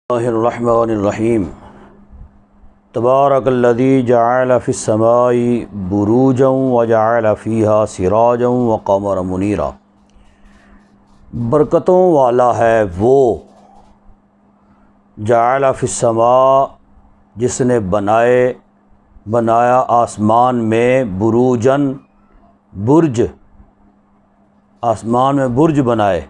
اللہ الرحمن الرحیم تبارک الذی جعل فی السماء بروجا وجعل فیہا سراجا وقمرا منیرا۔ برکتوں والا ہے وہ جعل فی السماء جس نے بنایا آسمان میں بروجن برج، آسمان میں برج بنائے،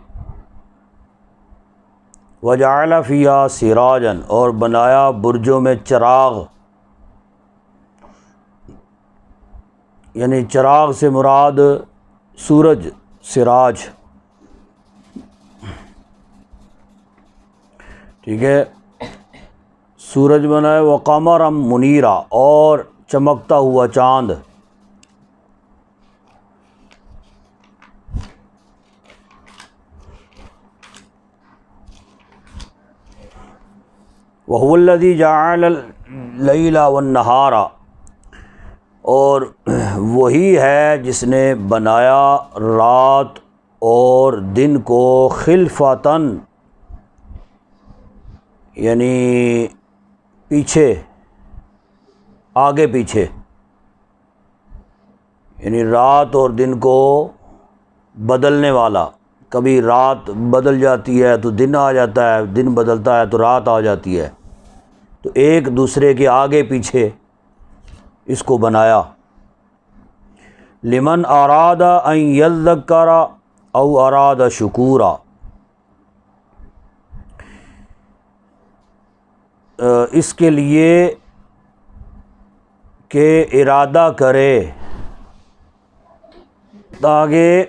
وجعل فیہا سراجا اور بنایا برجوں میں چراغ، یعنی چراغ سے مراد سورج، سراج، ٹھیک ہے، سورج بنائے، وقمرا منیرا اور چمکتا ہوا چاند۔ وَهُوَ الَّذِي جَعَلَ اللَّيْلَ وَالنَّهَارَ، اور وہی ہے جس نے بنایا رات اور دن کو خلفتاً، یعنی پیچھے، آگے پیچھے، یعنی رات اور دن کو بدلنے والا۔ کبھی رات بدل جاتی ہے تو دن آ جاتا ہے، دن بدلتا ہے تو رات آ جاتی ہے، تو ایک دوسرے کے آگے پیچھے اس کو بنایا۔ لمن اراد ان یذکر او اراد شکورا، اس کے لیے کہ ارادہ کرے، تاکہ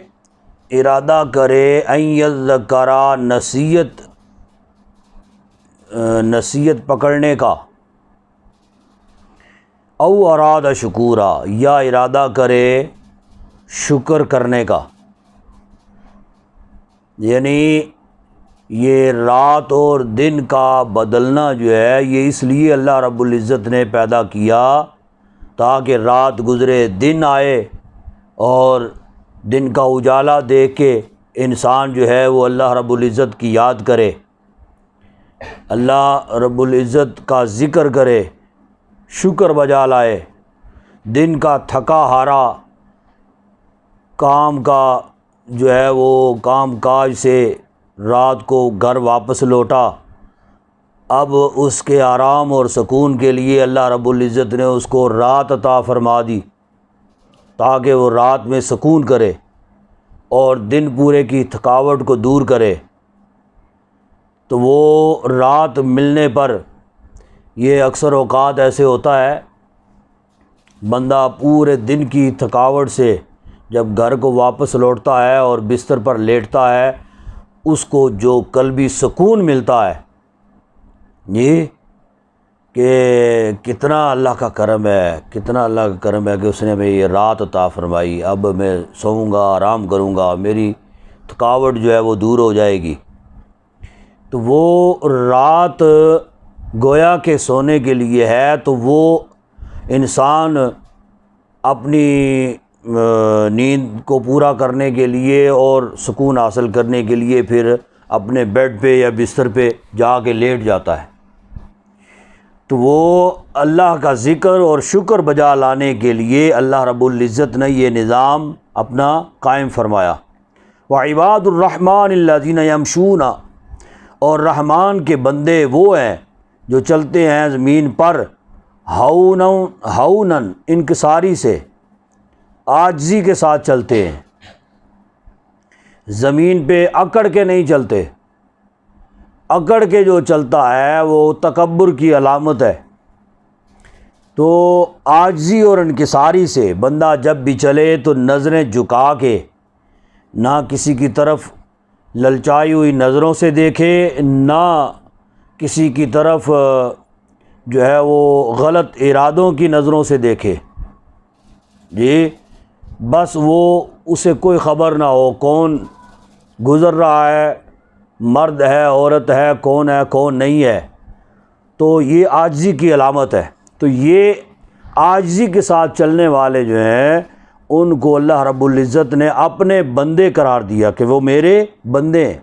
ارادہ کرے ان یذکر، نصیحت پکڑنے کا، او اراد شکورا یا ارادہ کرے شکر کرنے کا۔ یعنی یہ رات اور دن کا بدلنا جو ہے یہ اس لیے اللہ رب العزت نے پیدا کیا تاکہ رات گزرے دن آئے، اور دن کا اجالا دیکھ کے انسان جو ہے وہ اللہ رب العزت کی یاد کرے، اللہ رب العزت کا ذکر کرے، شکر بجا لائے۔ دن کا تھکا ہارا کام کا جو ہے وہ کام کاج سے رات کو گھر واپس لوٹا، اب اس کے آرام اور سکون کے لیے اللہ رب العزت نے اس کو رات عطا فرما دی تاکہ وہ رات میں سکون کرے اور دن پورے کی تھکاوٹ کو دور کرے۔ تو وہ رات ملنے پر یہ اکثر اوقات ایسے ہوتا ہے، بندہ پورے دن کی تھکاوٹ سے جب گھر کو واپس لوٹتا ہے اور بستر پر لیٹتا ہے، اس کو جو قلبی سکون ملتا ہے، یہ کہ کتنا اللہ کا کرم ہے، کتنا اللہ کا کرم ہے کہ اس نے ہمیں یہ رات عطا فرمائی، اب میں سوؤں گا، آرام کروں گا، میری تھکاوٹ جو ہے وہ دور ہو جائے گی۔ تو وہ رات گویا کہ سونے کے لیے ہے، تو وہ انسان اپنی نیند کو پورا کرنے کے لیے اور سکون حاصل کرنے کے لیے پھر اپنے بیڈ پہ یا بستر پہ جا کے لیٹ جاتا ہے۔ تو وہ اللہ کا ذکر اور شکر بجا لانے کے لیے اللہ رب العزت نے یہ نظام اپنا قائم فرمایا۔ وعباد الرحمن الذین یمشون، اور رحمان کے بندے وہ ہیں جو چلتے ہیں زمین پر ہوناً، انکساری سے، عاجزی کے ساتھ چلتے ہیں، زمین پہ اکڑ کے نہیں چلتے۔ اکڑ کے جو چلتا ہے وہ تکبر کی علامت ہے۔ تو عاجزی اور انکساری سے بندہ جب بھی چلے تو نظریں جھکا کے، نہ کسی کی طرف للچائی ہوئی نظروں سے دیکھے، نہ کسی کی طرف جو ہے وہ غلط ارادوں کی نظروں سے دیکھے، جی بس وہ اسے کوئی خبر نہ ہو کون گزر رہا ہے، مرد ہے، عورت ہے، کون ہے کون نہیں ہے۔ تو یہ عاجزی کی علامت ہے۔ تو یہ عاجزی کے ساتھ چلنے والے جو ہیں ان کو اللہ رب العزت نے اپنے بندے قرار دیا کہ وہ میرے بندے ہیں۔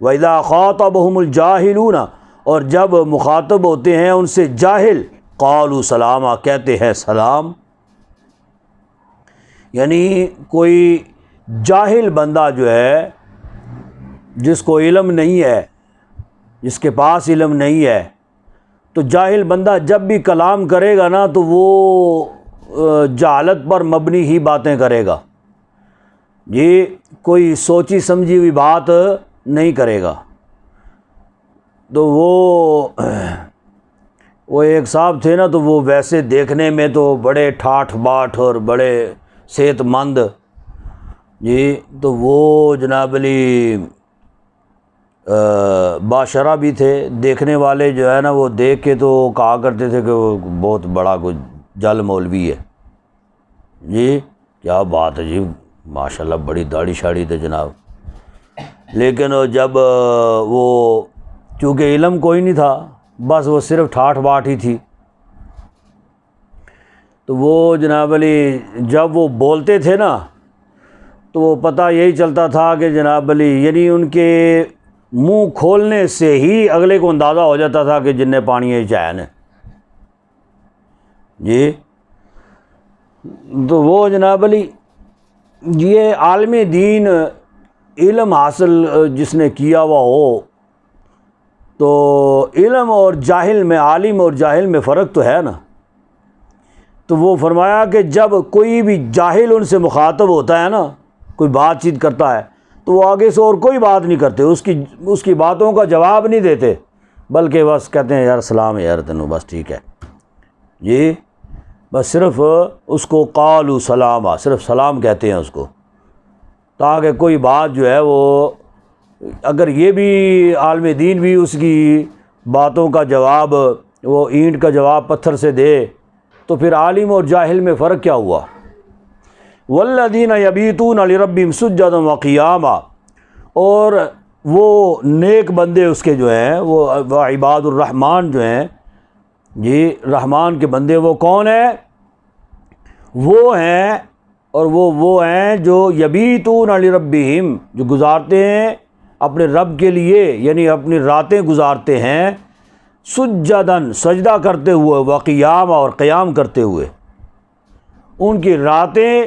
وَإِذَا خَاطَبَهُمُ الْجَاهِلُونَ، اور جب مخاطب ہوتے ہیں ان سے جاہل قالوا سلاما کہتے ہیں سلام۔ یعنی کوئی جاہل بندہ جو ہے، جس کو علم نہیں ہے، جس کے پاس علم نہیں ہے، تو جاہل بندہ جب بھی کلام کرے گا نا تو وہ جہالت پر مبنی ہی باتیں کرے گا، یہ کوئی سوچی سمجھی ہوئی بات نہیں کرے گا۔ تو وہ ایک صاحب تھے نا، تو وہ ویسے دیکھنے میں تو بڑے ٹھاٹھ باٹھ اور بڑے صحت مند، جی، تو وہ جناب علی باشرہ بھی تھے، دیکھنے والے جو ہے نا وہ دیکھ کے تو کہا کرتے تھے کہ وہ بہت بڑا کوئی جل مولوی ہے، جی کیا بات ہے جی، ماشاءاللہ بڑی داڑھی شاڑھی تھے جناب۔ لیکن جب وہ چونکہ علم کوئی نہیں تھا، بس وہ صرف ٹھاٹھ باٹھ ہی تھی، تو وہ جناب علی جب وہ بولتے تھے نا تو وہ پتہ یہی چلتا تھا کہ جناب علی یعنی ان کے منہ کھولنے سے ہی اگلے کو اندازہ ہو جاتا تھا کہ جن نے پانی ہے چین ہے، جی۔ تو وہ جناب علی یہ عالم دین علم حاصل جس نے کیا ہوا ہو، تو علم اور جاہل میں، عالم اور جاہل میں فرق تو ہے نا۔ تو وہ فرمایا کہ جب کوئی بھی جاہل ان سے مخاطب ہوتا ہے نا، کوئی بات چیت کرتا ہے، تو وہ آگے سے اور کوئی بات نہیں کرتے، اس کی باتوں کا جواب نہیں دیتے، بلکہ بس کہتے ہیں یار سلام یار تینوں، بس ٹھیک ہے جی، بس صرف اس کو قالوا سلاما، صرف سلام کہتے ہیں اس کو، تاکہ کوئی بات جو ہے وہ اگر یہ بھی عالم دین بھی اس کی باتوں کا جواب، وہ اینٹ کا جواب پتھر سے دے، تو پھر عالم اور جاہل میں فرق کیا ہوا؟ والذین یبیتون لربہم سجدا وقیاما، اور وہ نیک بندے اس کے جو ہیں، وہ عباد الرحمن جو ہیں، جی رحمان کے بندے وہ کون ہیں؟ وہ ہیں، اور وہ ہیں جو یبیتون لربہم، جو گزارتے ہیں اپنے رب کے لیے، یعنی اپنی راتیں گزارتے ہیں سجداً، سجدہ کرتے ہوئے، وقیام، اور قیام کرتے ہوئے، ان کی راتیں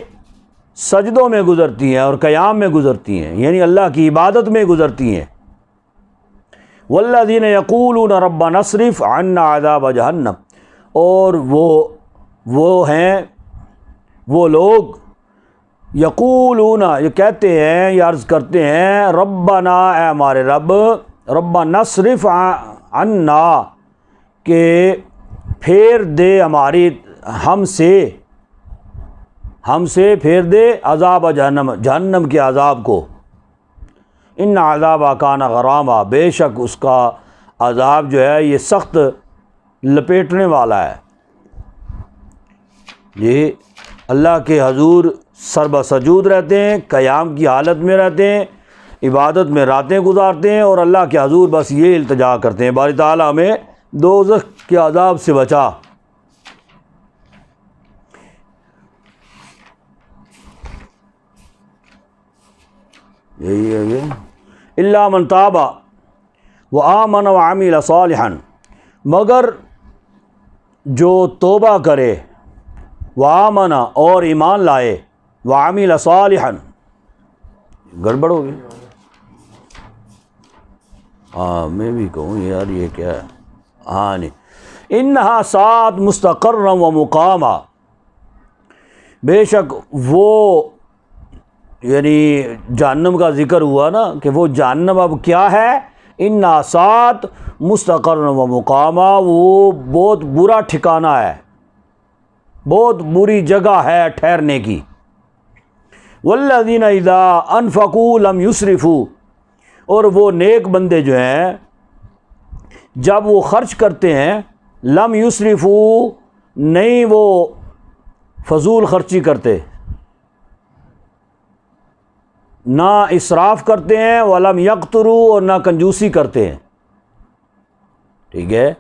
سجدوں میں گزرتی ہیں اور قیام میں گزرتی ہیں، یعنی اللہ کی عبادت میں گزرتی ہیں۔ والذین یقولون ربنا اصرف عنا عذاب جہنم، اور وہ ہیں وہ لوگ یقولون، یہ کہتے ہیں یا عرض کرتے ہیں، ربنا اے ہمارے رب، ربنا اصرف عنا، کہ پھیر دے ہماری ہم سے پھیر دے عذاب جہنم، جہنم کے عذاب کو، ان عذاب کان غراما، بے شک اس کا عذاب جو ہے یہ سخت لپیٹنے والا ہے۔ یہ اللہ کے حضور سربہ سجود رہتے ہیں، قیام کی حالت میں رہتے ہیں، عبادت میں راتیں گزارتے ہیں، اور اللہ کے حضور بس یہ التجا کرتے ہیں، باری تعالیٰ ہمیں دوزخ کے عذاب سے بچا۔ یہی ہے یہ الا من تاب وآمن وعمل صالحا، مگر جو توبہ کرے، وآمن اور ایمان لائے، وعمل صالحا، گڑبڑ ہو گئی، ہاں میں بھی کہوں یار یہ کیا ہے، ہاں نہیں، انہا سات مستقرا و مقاما، بے شک وہ یعنی جہنم کا ذکر ہوا نا کہ وہ جہنم اب کیا ہے، انہا سات مستقرا و مقاما، وہ بہت برا ٹھکانہ ہے، بہت بری جگہ ہے ٹھہرنے کی۔ والذین اذا انفقوا لم یسرفوا، اور وہ نیک بندے جو ہیں جب وہ خرچ کرتے ہیں، لم یسرفوا، نہیں وہ فضول خرچی کرتے، نہ اسراف کرتے ہیں، ولم یقتروا، اور نہ کنجوسی کرتے ہیں، ٹھیک ہے،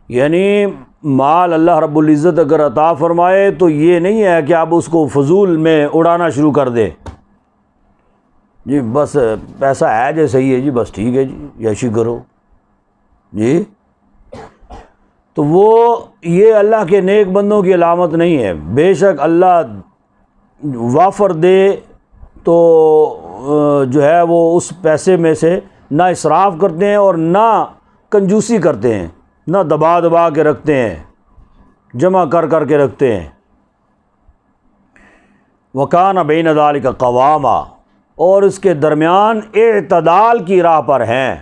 یعنی مال اللہ رب العزت اگر عطا فرمائے تو یہ نہیں ہے کہ آپ اس کو فضول میں اڑانا شروع کر دیں، جی بس پیسہ ہے جو صحیح ہے جی، بس ٹھیک ہے جی، عیاشی کرو، جی تو وہ یہ اللہ کے نیک بندوں کی علامت نہیں ہے۔ بے شک اللہ وافر دے تو جو ہے وہ اس پیسے میں سے نہ اسراف کرتے ہیں اور نہ کنجوسی کرتے ہیں، نہ دبا دبا کے رکھتے ہیں، جمع کر کر کے رکھتے ہیں۔ وَكَانَ بَيْنَ ذَلِكَ قَوَامًا، اور اس کے درمیان اعتدال کی راہ پر ہیں،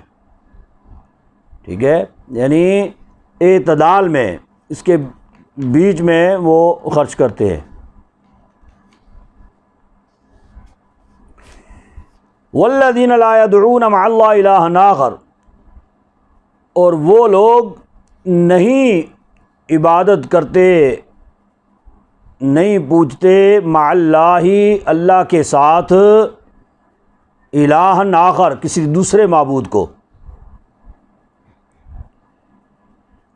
ٹھیک ہے، یعنی اعتدال میں، اس کے بیچ میں وہ خرچ کرتے ہیں۔ وَالَّذِينَ لَا يَدْعُونَ مَعَ اللَّهِ إِلَٰهًا آخَرَ، اور وہ لوگ نہیں عبادت کرتے، نہیں پوچھتے مع اللہ، اللہ کے ساتھ، الہًا آخر، کسی دوسرے معبود کو۔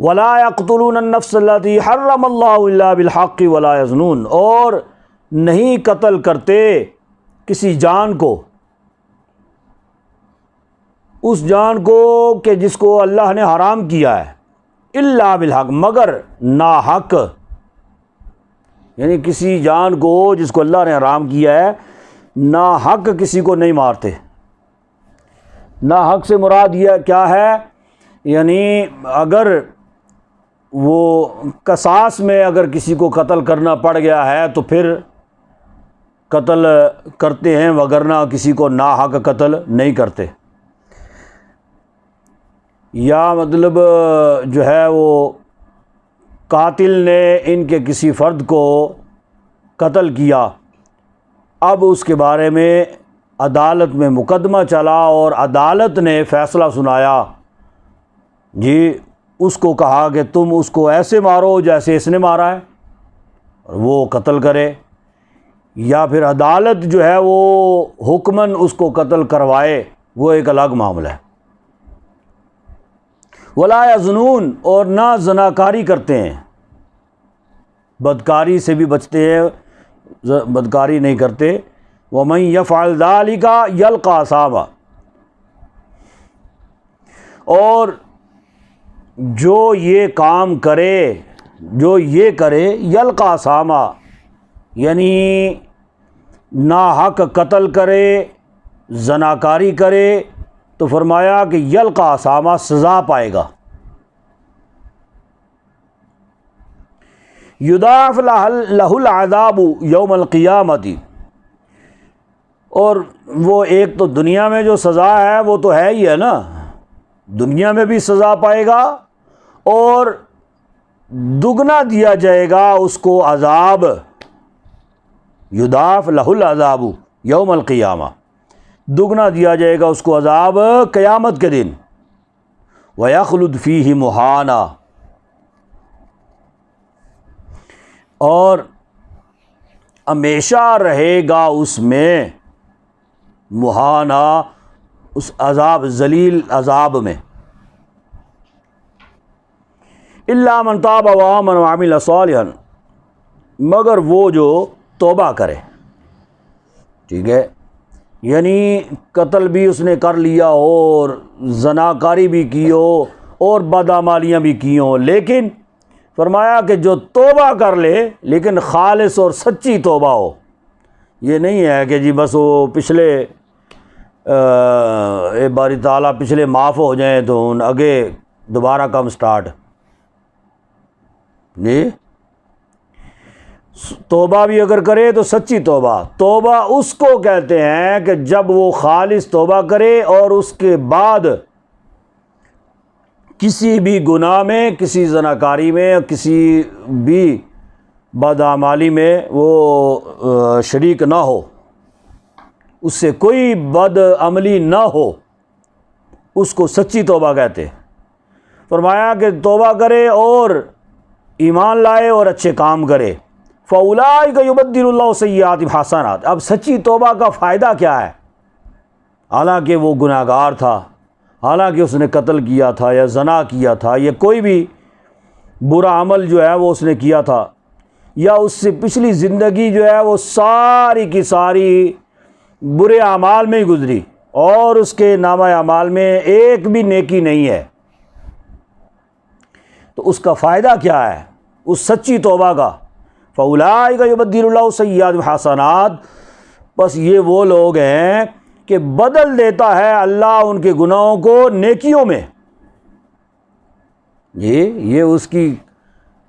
ولا يقتلون النفس التي حرم اللہ الا بالحق ولا يزنون، اور نہیں قتل کرتے کسی جان کو، اس جان کو کہ جس کو اللہ نے حرام کیا ہے، الا بالحق، مگر ناحق، یعنی کسی جان کو جس کو اللہ نے حرام کیا ہے ناحق کسی کو نہیں مارتے۔ ناحق سے مراد یہ کیا ہے؟ یعنی اگر وہ قصاص میں اگر کسی کو قتل کرنا پڑ گیا ہے تو پھر قتل کرتے ہیں، وگرنہ کسی کو ناحق قتل نہیں کرتے۔ یا مطلب جو ہے وہ قاتل نے ان کے کسی فرد کو قتل کیا، اب اس کے بارے میں عدالت میں مقدمہ چلا اور عدالت نے فیصلہ سنایا، جی اس کو کہا کہ تم اس کو ایسے مارو جیسے اس نے مارا ہے، اور وہ قتل کرے، یا پھر عدالت جو ہے وہ حکماً اس کو قتل کروائے، وہ ایک الگ معاملہ ہے۔ ولا یزنون، اور نہ زناکاری کرتے ہیں، بدکاری سے بھی بچتے ہیں، بدکاری نہیں کرتے۔ ومن یفعل ذلک یلقی اثاما، اور جو یہ کام کرے، جو یہ کرے، یلقی اثاما، یعنی ناحق قتل کرے، زناکاری کرے، تو فرمایا کہ یلقی اثاما، سزا پائے گا۔ یضاعف لہ العذاب یوم القیامۃ، اور وہ ایک تو دنیا میں جو سزا ہے وہ تو ہے ہی ہے نا، دنیا میں بھی سزا پائے گا اور دگنا دیا جائے گا اس کو عذاب۔ یضاعف لہ العذاب یوم القیامہ، دگنا دیا جائے گا اس کو عذاب قیامت کے دن۔ وَيَخْلُدْ فِيهِ مُهَانًا، اور ہمیشہ رہے گا اس میں، مہانا، اس عذاب، ذلیل عذاب میں۔ الا من تاب وآمن وعمل صالحا، مگر وہ جو توبہ کرے، ٹھیک ہے، یعنی قتل بھی اس نے کر لیا اور زناکاری بھی کی ہو اور بدعمالیاں بھی کی ہوں، لیکن فرمایا کہ جو توبہ کر لے، لیکن خالص اور سچی توبہ ہو۔ یہ نہیں ہے کہ جی بس وہ پچھلے باری تعالیٰ پچھلے معاف ہو جائیں تو آگے دوبارہ کم سٹارٹ، جی توبہ بھی اگر کرے تو سچی توبہ۔ توبہ اس کو کہتے ہیں کہ جب وہ خالص توبہ کرے اور اس کے بعد کسی بھی گناہ میں، کسی زناکاری میں، کسی بھی بدعمالی میں وہ شریک نہ ہو، اس سے کوئی بد عملی نہ ہو، اس کو سچی توبہ کہتے۔ فرمایا کہ توبہ کرے اور ایمان لائے اور اچھے کام کرے۔ فَأُولَٰئِكَ يُبَدِّلُ اللَّهُ سَيِّئَاتِهِمْ حَسَنَاتٍ، اب سچی توبہ کا فائدہ کیا ہے؟ حالانکہ وہ گناہ گار تھا، حالانکہ اس نے قتل کیا تھا یا زنا کیا تھا یا کوئی بھی برا عمل جو ہے وہ اس نے کیا تھا، یا اس سے پچھلی زندگی جو ہے وہ ساری کی ساری برے اعمال میں ہی گزری اور اس کے نامہ اعمال میں ایک بھی نیکی نہیں ہے، تو اس کا فائدہ کیا ہے اس سچی توبہ کا؟ فَأُولَٰئِکَ يُبَدِّلُ اللَّهُ سَیِّئَاتِهِمْ حَسَنَات، بس یہ وہ لوگ ہیں کہ بدل دیتا ہے اللہ ان کے گناہوں کو نیکیوں میں۔ یہ اس کی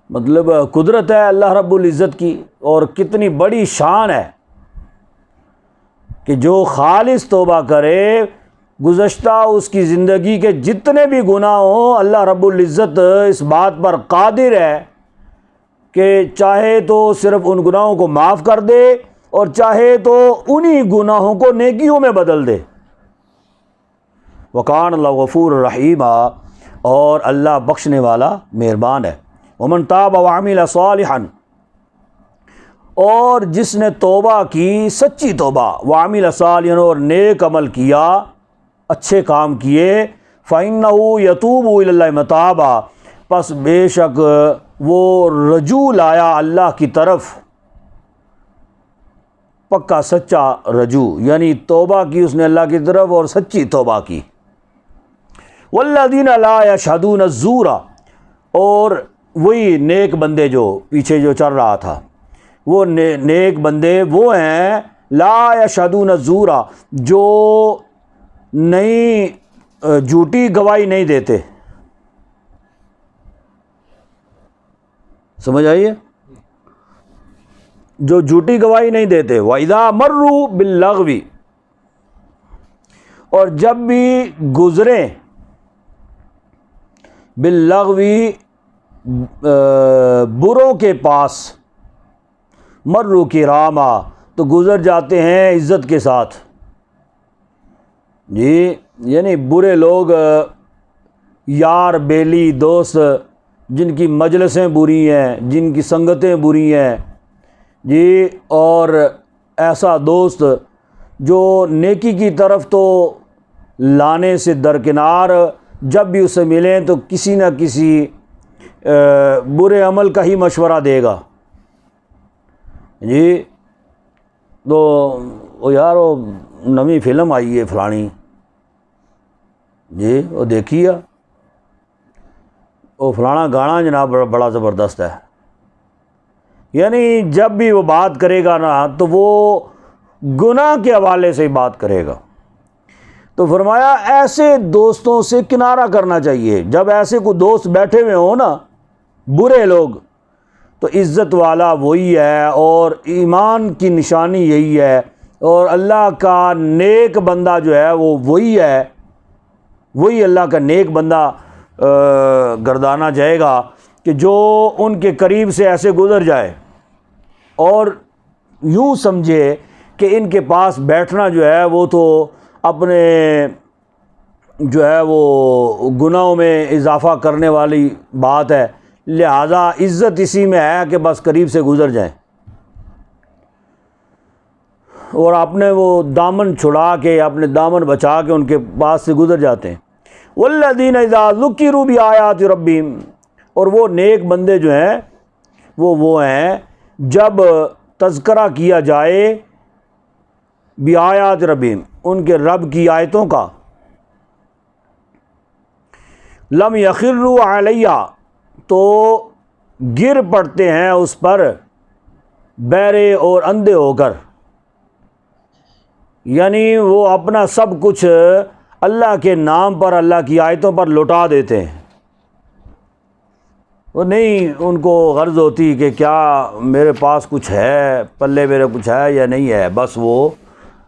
مطلب قدرت ہے اللہ رب العزت کی، اور کتنی بڑی شان ہے کہ جو خالص توبہ کرے، گزشتہ اس کی زندگی کے جتنے بھی گناہ ہوں، اللہ رب العزت اس بات پر قادر ہے کہ چاہے تو صرف ان گناہوں کو معاف کر دے اور چاہے تو انہی گناہوں کو نیکیوں میں بدل دے۔ وَكَانَ اللَّهُ غَفُورًا رَحِيمًا، اور اللہ بخشنے والا مہربان ہے۔ وَمَن تَابَ وَعَمِلَ صَالِحًا، اور جس نے توبہ کی سچی توبہ، وَعَمِلَ صَالِحًا، اور نیک عمل کیا، اچھے کام کیے، فَإِنَّهُ يَتُوبُ إِلَى اللَّهِ مَتَابًا، پس بے شک وہ رجوع لایا اللہ کی طرف، پکا سچا رجوع، یعنی توبہ کی اس نے اللہ کی طرف اور سچی توبہ کی۔ وَالَّذِينَ لَا يَشْهَدُونَ الزُّورَ، اور وہی نیک بندے جو پیچھے جو چل رہا تھا، وہ نیک بندے وہ ہیں لا یشہدون الزور، جو جھوٹی گواہی نہیں دیتے۔ سمجھ آئیے؟ جو جھوٹی گواہی نہیں دیتے۔ وَإِذَا مَرُّوا بِاللَّغْوِ، اور جب بھی گزریں باللغو، بروں کے پاس، مروا کراما، تو گزر جاتے ہیں عزت کے ساتھ۔ جی یعنی برے لوگ، یار بیلی دوست جن کی مجلسیں بری ہیں، جن کی سنگتیں بری ہیں، جی، اور ایسا دوست جو نیکی کی طرف تو لانے سے درکنار، جب بھی اسے ملیں تو کسی نہ کسی برے عمل کا ہی مشورہ دے گا۔ جی تو وہ یار وہ نئی فلم آئی ہے فلانی، جی وہ دیکھی ہے، وہ فلانا گانا جناب بڑا زبردست ہے۔ یعنی جب بھی وہ بات کرے گا نا تو وہ گناہ کے حوالے سے ہی بات کرے گا۔ تو فرمایا ایسے دوستوں سے کنارہ کرنا چاہیے۔ جب ایسے کوئی دوست بیٹھے ہوئے ہوں نا برے لوگ، تو عزت والا وہی ہے اور ایمان کی نشانی یہی ہے، اور اللہ کا نیک بندہ جو ہے وہ وہی ہے، وہی اللہ کا نیک بندہ گردانا جائے گا کہ جو ان کے قریب سے ایسے گزر جائے اور یوں سمجھے کہ ان کے پاس بیٹھنا جو ہے وہ تو اپنے جو ہے وہ گناہوں میں اضافہ کرنے والی بات ہے، لہذا عزت اسی میں ہے کہ بس قریب سے گزر جائیں، اور اپنے وہ دامن چھڑا کے، اپنے دامن بچا کے ان کے پاس سے گزر جاتے ہیں۔ والذین اذا ذکروا بآیات ربہم، اور وہ نیک بندے جو ہیں وہ ہیں جب تذکرہ کیا جائے بآیات ربہم، ان کے رب کی آیتوں کا، لم یخروا علیہ، تو گر پڑتے ہیں اس پر بہرے اور اندھے ہو کر، یعنی وہ اپنا سب کچھ اللہ کے نام پر، اللہ کی آیتوں پر لوٹا دیتے ہیں۔ وہ نہیں ان کو غرض ہوتی کہ کیا میرے پاس کچھ ہے، پلے میرے کچھ ہے یا نہیں ہے، بس وہ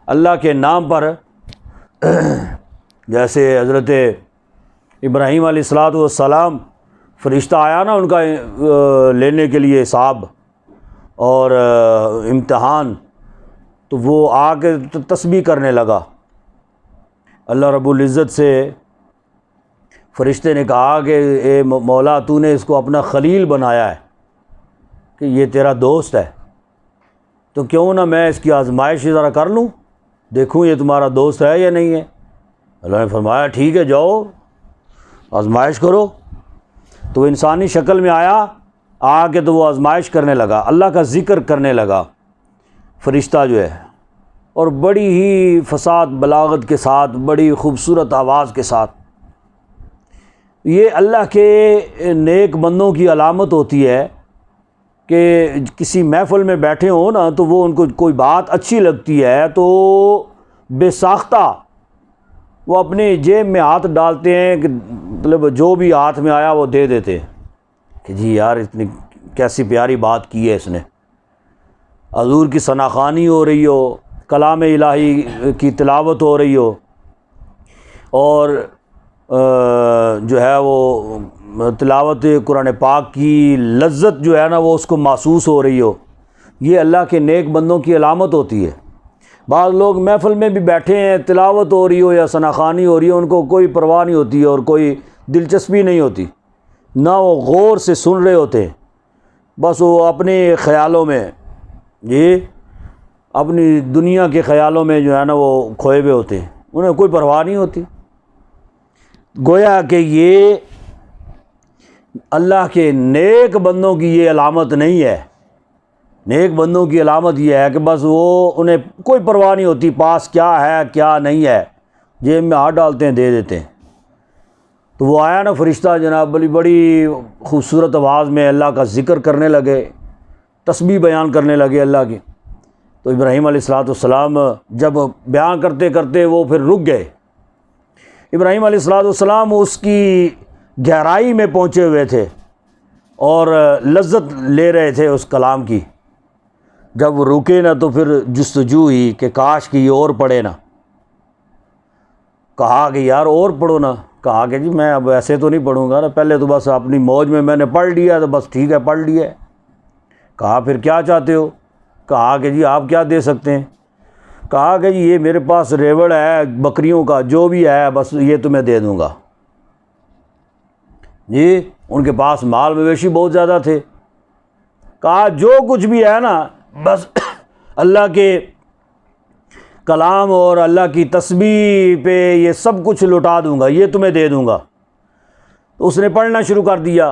اللہ کے نام پر، جیسے حضرت ابراہیم علیہ الصلاۃ والسلام، فرشتہ آیا نا ان کا لینے کے لیے حساب اور امتحان، تو وہ آ کے تسبیح کرنے لگا۔ اللہ رب العزت سے فرشتے نے کہا کہ اے مولا تو نے اس کو اپنا خلیل بنایا ہے کہ یہ تیرا دوست ہے، تو کیوں نہ میں اس کی آزمائش ذرا کر لوں، دیکھوں یہ تمہارا دوست ہے یا نہیں ہے۔ اللہ نے فرمایا ٹھیک ہے جاؤ آزمائش کرو۔ تو وہ انسانی شکل میں آ کے تو وہ آزمائش کرنے لگا، اللہ کا ذکر کرنے لگا فرشتہ جو ہے، اور بڑی ہی فصاحت بلاغت کے ساتھ، بڑی خوبصورت آواز کے ساتھ۔ یہ اللہ کے نیک بندوں کی علامت ہوتی ہے کہ کسی محفل میں بیٹھے ہوں نا تو وہ ان کو کوئی بات اچھی لگتی ہے تو بے ساختہ وہ اپنی جیب میں ہاتھ ڈالتے ہیں کہ مطلب جو بھی ہاتھ میں آیا وہ دے دیتے ہیں کہ جی یار اتنی کیسی پیاری بات کی ہے اس نے، حضور کی ثناخوانی ہو رہی ہو، کلام الہی کی تلاوت ہو رہی ہو، اور جو ہے وہ تلاوت قرآن پاک کی لذت جو ہے نا وہ اس کو محسوس ہو رہی ہو، یہ اللہ کے نیک بندوں کی علامت ہوتی ہے۔ بعض لوگ محفل میں بھی بیٹھے ہیں، تلاوت ہو رہی ہو یا ثناخوانی ہو رہی ہو، ان کو کوئی پرواہ نہیں ہوتی اور کوئی دلچسپی نہیں ہوتی، نہ وہ غور سے سن رہے ہوتے ہیں، بس وہ اپنے خیالوں میں اپنی دنیا کے خیالوں میں جو ہے نا وہ کھوئے ہوئے ہوتے ہیں، انہیں کوئی پرواہ نہیں ہوتی۔ گویا کہ یہ اللہ کے نیک بندوں کی یہ علامت نہیں ہے۔ نیک بندوں کی علامت یہ ہے کہ بس وہ انہیں کوئی پرواہ نہیں ہوتی پاس کیا ہے کیا نہیں ہے، جیب میں ہاتھ ڈالتے ہیں دے دیتے ہیں۔ تو وہ آیا نا فرشتہ جناب، بڑی خوبصورت آواز میں اللہ کا ذکر کرنے لگے، تسبیح بیان کرنے لگے اللہ کی۔ تو ابراہیم علیہ السلام جب بیان کرتے کرتے وہ پھر رک گئے۔ ابراہیم علیہ السلام اس کی گہرائی میں پہنچے ہوئے تھے اور لذت لے رہے تھے اس کلام کی۔ جب وہ رکے نا تو پھر جستجو ہوئی کہ کاش کہ یہ اور پڑھے نا۔ کہا کہ یار اور پڑھو نا۔ کہا کہ جی میں اب ایسے تو نہیں پڑھوں گا نا، پہلے تو بس اپنی موج میں نے پڑھ لیا تو بس ٹھیک ہے پڑھ لیا ہے۔ کہا پھر کیا چاہتے ہو؟ کہا کہ جی آپ کیا دے سکتے ہیں؟ کہا کہ جی یہ میرے پاس ریوڑ ہے بکریوں کا، جو بھی ہے بس یہ تمہیں دے دوں گا۔ جی ان کے پاس مال مویشی بہت زیادہ تھے۔ کہا جو کچھ بھی ہے نا بس اللہ کے کلام اور اللہ کی تسبیح پہ یہ سب کچھ لوٹا دوں گا، یہ تمہیں دے دوں گا۔ تو اس نے پڑھنا شروع کر دیا،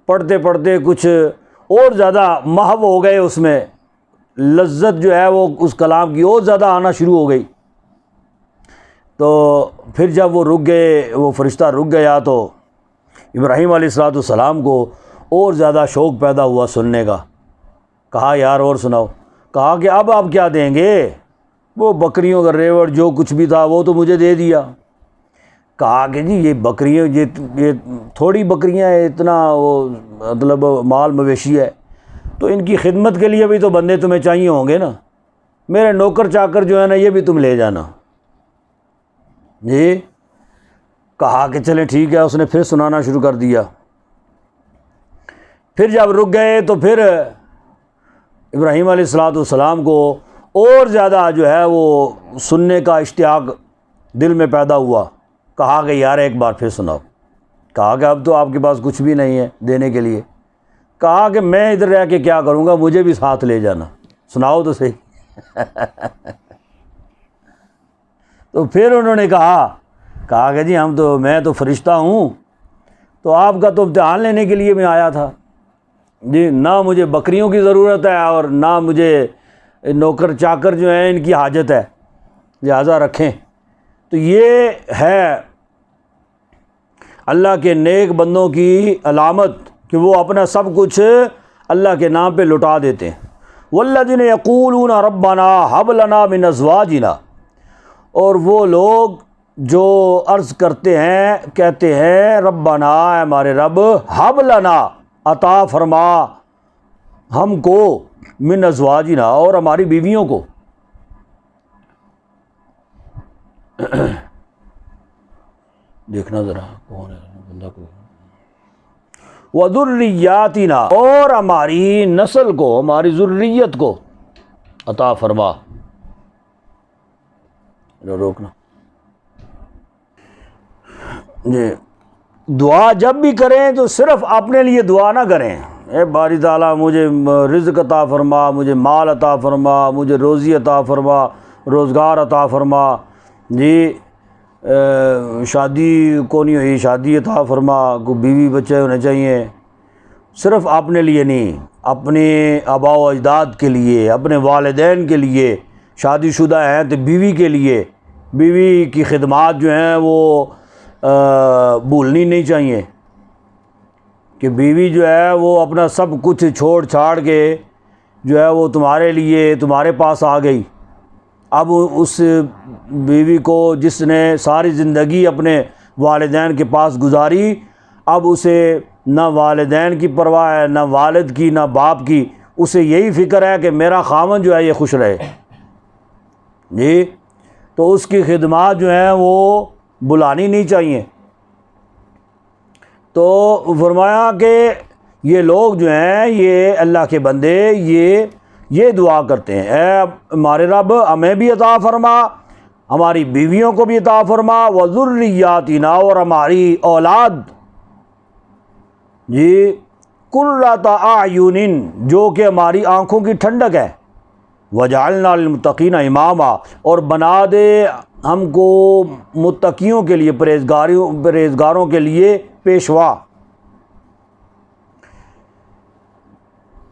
پڑھتے پڑھتے کچھ اور زیادہ محو ہو گئے، اس میں لذت جو ہے وہ اس کلام کی اور زیادہ آنا شروع ہو گئی۔ تو پھر جب وہ رک گئے، وہ فرشتہ رک گیا، تو ابراہیم علیہ السلام کو اور زیادہ شوق پیدا ہوا سننے کا۔ کہا یار اور سناؤ۔ کہا کہ اب آپ کیا دیں گے؟ وہ بکریوں کا ریوڑ جو کچھ بھی تھا وہ تو مجھے دے دیا۔ کہا کہ جی یہ بکریاں یہ تھوڑی بکریاں ہیں، اتنا وہ مطلب مال مویشی ہے، تو ان کی خدمت کے لیے بھی تو بندے تمہیں چاہیے ہوں گے نا، میرے نوکر چاکر جو ہے نا یہ بھی تم لے جانا۔ جی کہا کہ چلیں ٹھیک ہے۔ اس نے پھر سنانا شروع کر دیا۔ پھر جب رک گئے تو پھر ابراہیم علیہ السلام کو اور زیادہ جو ہے وہ سننے کا اشتیاق دل میں پیدا ہوا۔ کہا کہ یار ایک بار پھر سناؤ۔ کہا کہ اب تو آپ کے پاس کچھ بھی نہیں ہے دینے کے لیے۔ کہا کہ میں ادھر رہ کے کیا کروں گا، مجھے بھی ساتھ لے جانا، سناؤ تو صحیح۔ تو پھر انہوں نے کہا کہ جی میں تو فرشتہ ہوں، تو آپ کا تو امتحان لینے کے لیے میں آیا تھا جی، نہ مجھے بکریوں کی ضرورت ہے اور نہ مجھے نوکر چاکر جو ہیں ان کی حاجت ہے، لہٰذا رکھیں۔ تو یہ ہے اللہ کے نیک بندوں کی علامت کہ وہ اپنا سب کچھ اللہ کے نام پہ لٹا دیتے ہیں۔ والذین یقولون ربنا ھب لنا من ازواجنا، اور وہ لوگ جو عرض کرتے ہیں، کہتے ہیں ربنا، اے ہمارے رب، ھب لنا، عطا فرما ہم کو، من ازواجنا، اور ہماری بیویوں کو۔ دیکھنا ذرا کون ہے بندہ کو۔ وذریاتنا، اور ہماری نسل کو، ہماری ذریت کو عطا فرما۔ روکنا جی، دعا جب بھی کریں تو صرف اپنے لیے دعا نہ کریں، اے باری تعالیٰ مجھے رزق عطا فرما، مجھے مال عطا فرما، مجھے روزی عطا فرما، روزگار عطا فرما، جی شادی کو نہیں ہوئی شادی عطا فرما، کو بیوی بچے ہونے چاہیے۔ صرف اپنے لیے نہیں، اپنے آباء و اجداد کے لیے، اپنے والدین کے لیے، شادی شدہ ہیں تو بیوی کے لیے، بیوی کی خدمات جو ہیں وہ بھولنی نہیں چاہیے، کہ بیوی جو ہے وہ اپنا سب کچھ چھوڑ چھاڑ کے جو ہے وہ تمہارے لیے تمہارے پاس آ گئی. اب اس بیوی کو جس نے ساری زندگی اپنے والدین کے پاس گزاری، اب اسے نہ والدین کی پرواہ ہے، نہ والد کی، نہ باپ کی. اسے یہی فکر ہے کہ میرا خاوند جو ہے یہ خوش رہے. جی تو اس کی خدمات جو ہیں وہ بلانی نہیں چاہیے. تو فرمایا کہ یہ لوگ جو ہیں یہ اللہ کے بندے یہ دعا کرتے ہیں، اے ہمارے رب ہمیں بھی عطا فرما، ہماری بیویوں کو بھی عطا فرما، وذریاتنا، اور ہماری اولاد جی قرۃ اعین، جو کہ ہماری آنکھوں کی ٹھنڈک ہے، وجعلنا للمتقین اماما، اور بنا دے ہم کو متقیوں کے لیے، پرہیزگاروں کے لیے پیشوا.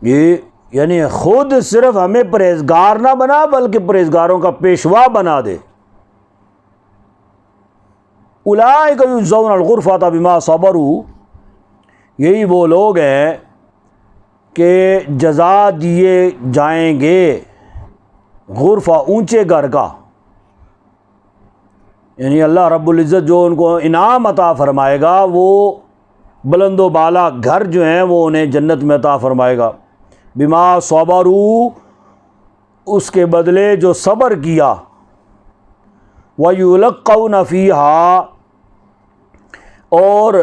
یہ یعنی خود صرف ہمیں پرہیزگار نہ بنا بلکہ پرہیزگاروں کا پیشوا بنا دے. اولئک یجزون الغرفۃ بما صبروا، یہی وہ لوگ ہیں کہ جزا دیے جائیں گے غرفہ، اونچے گھر کا، یعنی اللہ رب العزت جو ان کو انعام عطا فرمائے گا، وہ بلند و بالا گھر جو ہیں وہ انہیں جنت میں عطا فرمائے گا. بما صبروا، اس کے بدلے جو صبر کیا. وَيُلَقَّوْنَ فِيهَا، اور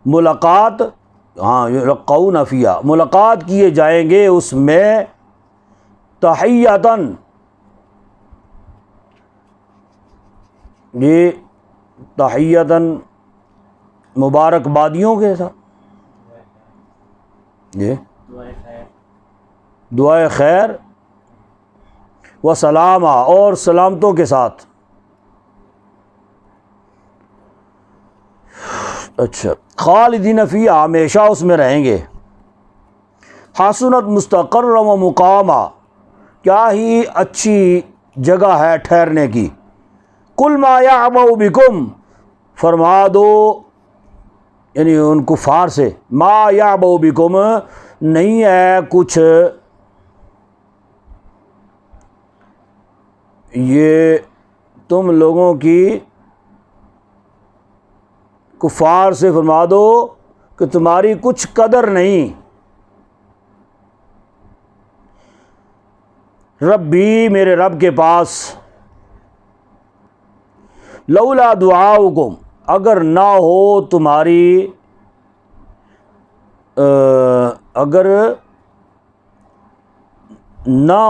ملاقات، یلقون فیہا، ملاقات کیے جائیں گے اس میں، تحیتاً، یہ تحیتاً مبارکبادیوں کے ساتھ، یہ دعائے خیر، و سلامہ، اور سلامتوں کے ساتھ. اچھا، خالدین فیہا، ہمیشہ اس میں رہیں گے. حسنت مستقرا و مقاما، کیا ہی اچھی جگہ ہے ٹھہرنے کی. قل ما یعبأ بکم، فرما دو یعنی ان کفار سے، ما یعبأ بکم، نہیں ہے کچھ یہ تم لوگوں کی، کفار سے فرما دو کہ تمہاری کچھ قدر نہیں. ربی، میرے رب کے پاس، لولا دعاؤکم، اگر نہ ہو تمہاری، اگر نہ